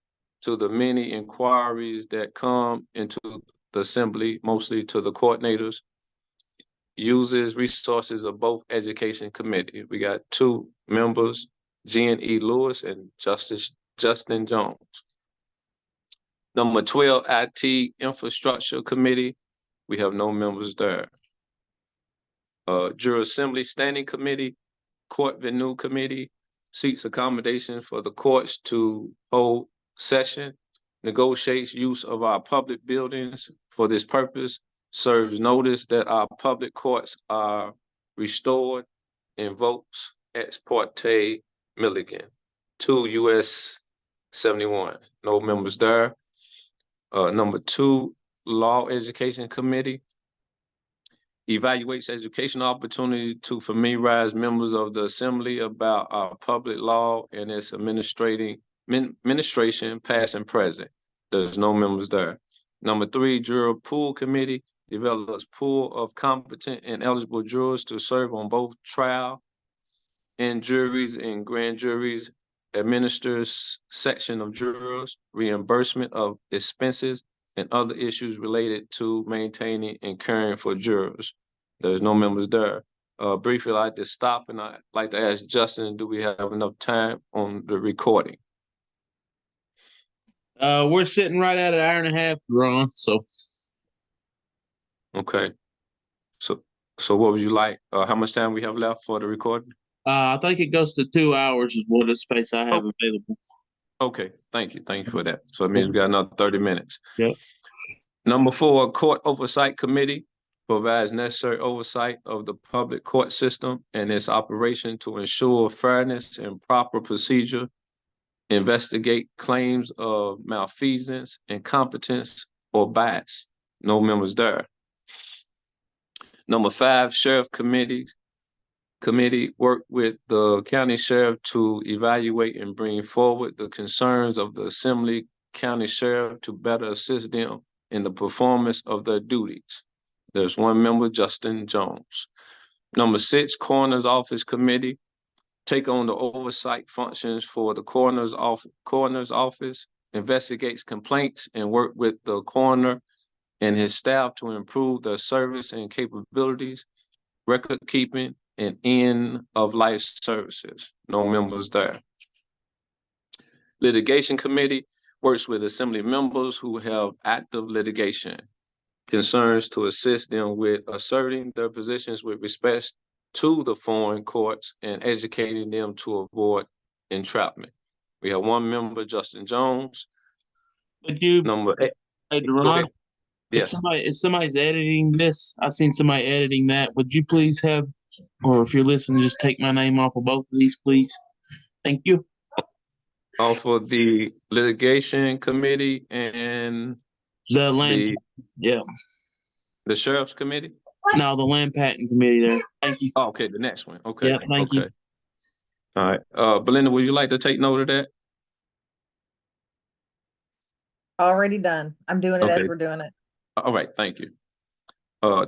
to the many inquiries that come into the assembly, mostly to the coordinators. Uses resources of both education committee. We got 2 members, Jen E. Lewis and Justin Jones. Number 12, IT infrastructure committee. We have no members there. Juror Assembly Standing Committee, Court Venue Committee, seeks accommodation for the courts to hold session, negotiates use of our public buildings for this purpose, serves notice that our public courts are restored, and votes ex parte Milligan, 2 US 71, no members there. Number 2, Law Education Committee, evaluates educational opportunity to familiarize members of the assembly about our public law and its administration, past and present. There's no members there. Number 3, Juror Pool Committee, develops pool of competent and eligible jurors to serve on both trial and juries and grand juries, administers section of jurors, reimbursement of expenses, and other issues related to maintaining and caring for jurors. There's no members there. Briefly, I'd like to stop and I'd like to ask Justin, do we have enough time on the recording?
We're sitting right at an hour and a half, Ron, so.
Okay. So what would you like? How much time we have left for the recording?
I think it goes to 2 hours is what the space I have available.
Okay, thank you. Thank you for that. So it means we got another 30 minutes.
Yep.
Number 4, Court Oversight Committee, provides necessary oversight of the public court system and its operation to ensure fairness and proper procedure, investigate claims of malfeasance, incompetence, or bias. No members there. Number 5, Sheriff Committee, Committee worked with the county sheriff to evaluate and bring forward the concerns of the Assembly County Sheriff to better assist them in the performance of their duties. There's one member, Justin Jones. Number 6, Coroner's Office Committee take on the oversight functions for the coroner's office, investigates complaints, and work with the coroner and his staff to improve their service and capabilities, record keeping, and end of life services. No members there. Litigation Committee works with Assembly members who have active litigation concerns to assist them with asserting their positions with respect to the foreign courts and educating them to avoid entrapment. We have one member, Justin Jones.
Would you,
Number 8.
hey,
Go
Deron,
ahead. Yes.
if somebody's editing this, I seen somebody editing that. Would you please have, or if you're listening, just take my name off of both of these, please? Thank you.
Off of the litigation committee and
The land, yeah.
the sheriff's committee?
No, the land patent committee there. Thank you.
Oh, okay, the next one. Okay.
Yeah, thank you.
All right. Belinda, would you like to take note of that?
Already done. I'm doing it as
Okay.
we're doing it.
All right, thank you.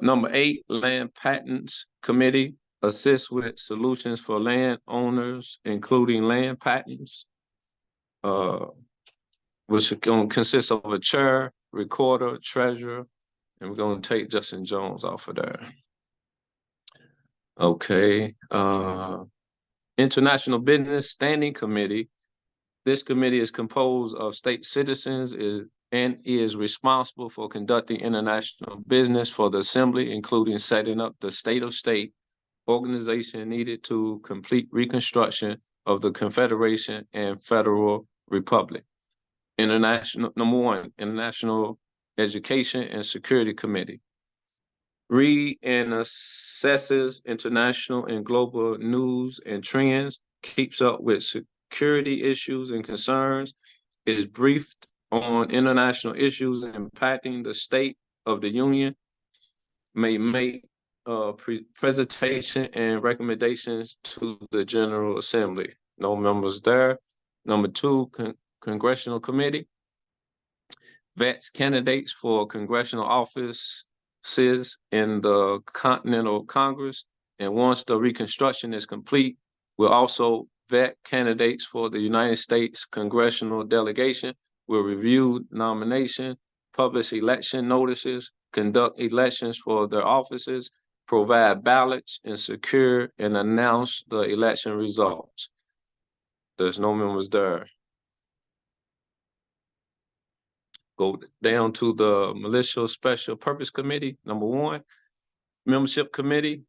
Number 8, Land Patents Committee assists with solutions for landowners, including land patents, which is going to consist of a chair, recorder, treasurer, and we're going to take Justin Jones off of there. Okay. International Business Standing Committee. This committee is composed of state citizens and is responsible for conducting international business for the Assembly, including setting up the state organization needed to complete reconstruction of the Confederation and Federal Republic. Number 1, International Education and Security Committee. Read and assesses international and global news and trends, keeps up with security issues and concerns, is briefed on international issues impacting the state of the union, may make presentation and recommendations to the General Assembly. No members there. Number 2, Congressional Committee. Vets candidates for congressional offices in the Continental Congress, and once the reconstruction is complete, we'll also vet candidates for the United States congressional delegation. We'll review nomination, publish election notices, conduct elections for their offices, provide ballots, and secure and announce the election results. There's no members there. Go down to the Militia Special Purpose Committee. Number 1, Membership Committee.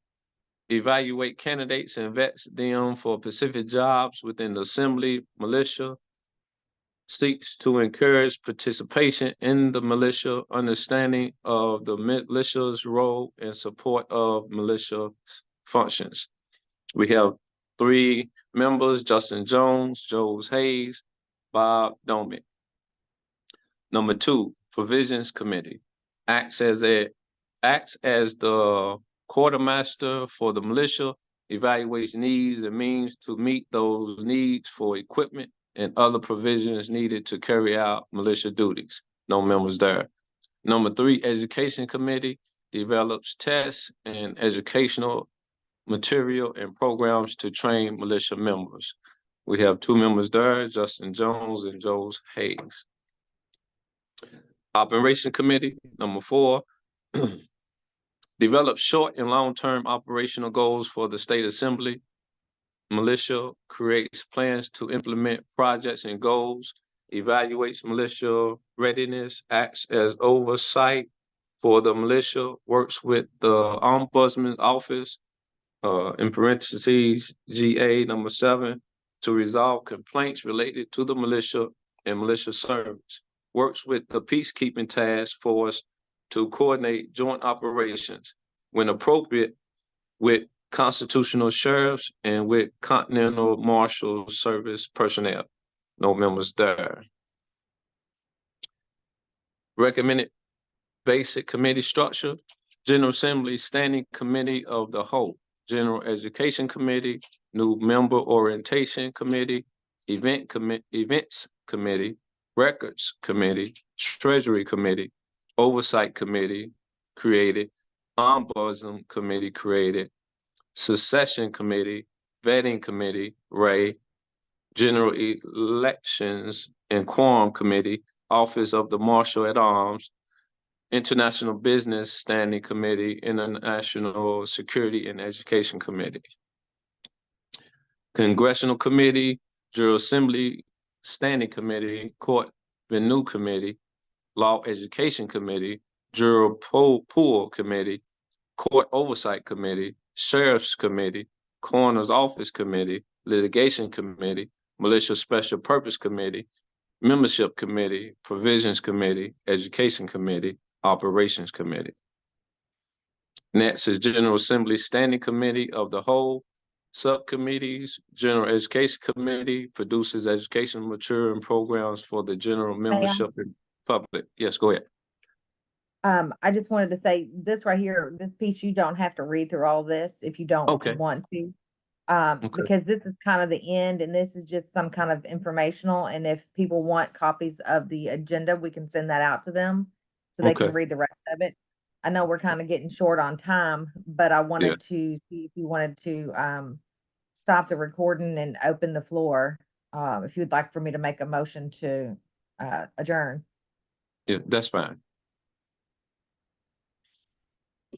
Evaluate candidates and vets them for specific jobs within the Assembly militia. Seeks to encourage participation in the militia, understanding of the militia's role and support of militia functions. We have 3 members, Justin Jones, Joe Hayes, Bob Domick. Number 2, Provisions Committee. Acts as the quartermaster for the militia, evaluates needs and means to meet those needs for equipment and other provisions needed to carry out militia duties. No members there. Number 3, Education Committee develops tests and educational material and programs to train militia members. We have 2 members there, Justin Jones and Joe Hayes. Operation Committee. Number 4, develop short and long-term operational goals for the State Assembly. Militia creates plans to implement projects and goals, evaluates militia readiness, acts as oversight for the militia, works with the Ombudsman's Office, in parentheses, GA number 7, to resolve complaints related to the militia and militia service, works with the Peacekeeping Task Force to coordinate joint operations when appropriate with constitutional sheriffs and with Continental Marshal Service personnel. No members there. Recommended basic committee structure. General Assembly Standing Committee of the Whole. General Education Committee, new Member Orientation Committee, Events Committee, Records Committee, Treasury Committee, Oversight Committee created, Ombudsman Committee created, Succession Committee, Vetting Committee, Ray, General Elections and Quorum Committee, Office of the Marshal at Arms, International Business Standing Committee, International Security and Education Committee. Congressional Committee, General Assembly Standing Committee, Court Renew Committee, Law Education Committee, Juror Pool Committee, Court Oversight Committee, Sheriff's Committee, Coroner's Office Committee, Litigation Committee, Militia Special Purpose Committee, Membership Committee, Provisions Committee, Education Committee, Operations Committee. Next is General Assembly Standing Committee of the Whole, Subcommittees, General Education Committee, produces education material and programs for the general membership and public. Yes, go ahead.
I just wanted to say this right here, this piece, you don't have to read through all this if you don't
Okay.
want to.
Okay.
Because this is kind of the end and this is just some kind of informational. And if people want copies of the agenda, we can send that out to them so they
Okay.
can read the rest of it. I know we're kind of getting short on time, but I wanted to see if you wanted to stop the recording and open the floor. If you'd like for me to make a motion to adjourn.
Yeah, that's fine.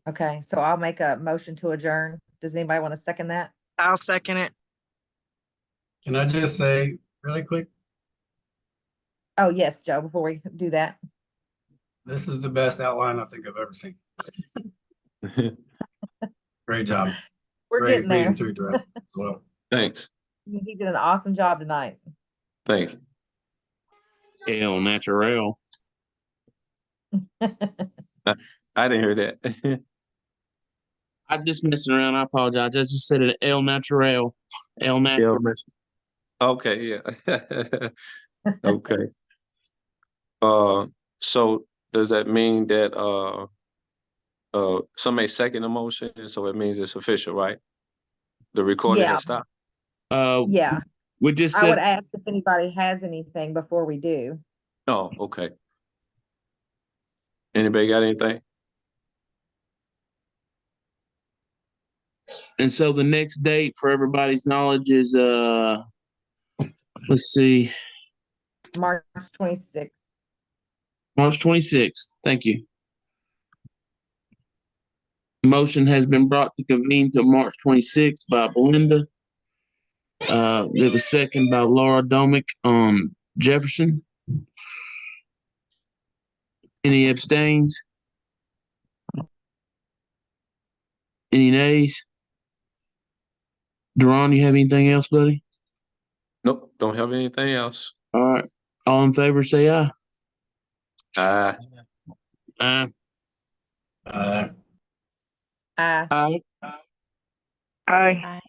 Okay, so I'll make a motion to adjourn. Does anybody want to second that?
I'll second it.
Can I just say really quick,
Oh, yes, Joe, before we do that.
this is the best outline I think I've ever seen. Great job.
We're
Great
getting there.
reading through direct as well.
Thanks.
He did an awesome job tonight.
Thank you.
El Natural.
I didn't hear that.
I just messing around. I apologize. I just said it. El Natural. El Natural.
Okay, yeah. Okay. So does that mean that somebody second the motion, so it means it's official, right? The recording
Yeah.
has stopped.
Yeah,
We just
I would
said
ask if anybody has anything before we do.
Oh, okay. Anybody got anything?
and so the next date for everybody's knowledge is let's see,
March 26th.
March 26th. Thank you. Motion has been brought to convene to March 26th by Belinda. It was second by Laura Domick on Jefferson. Any abstains? Any nays? Deron, you have anything else, buddy?
Nope, don't have anything else.
All right. All in favor, say aye.
Aye.
Aye.
Aye.
Aye.
Aye.
Bye.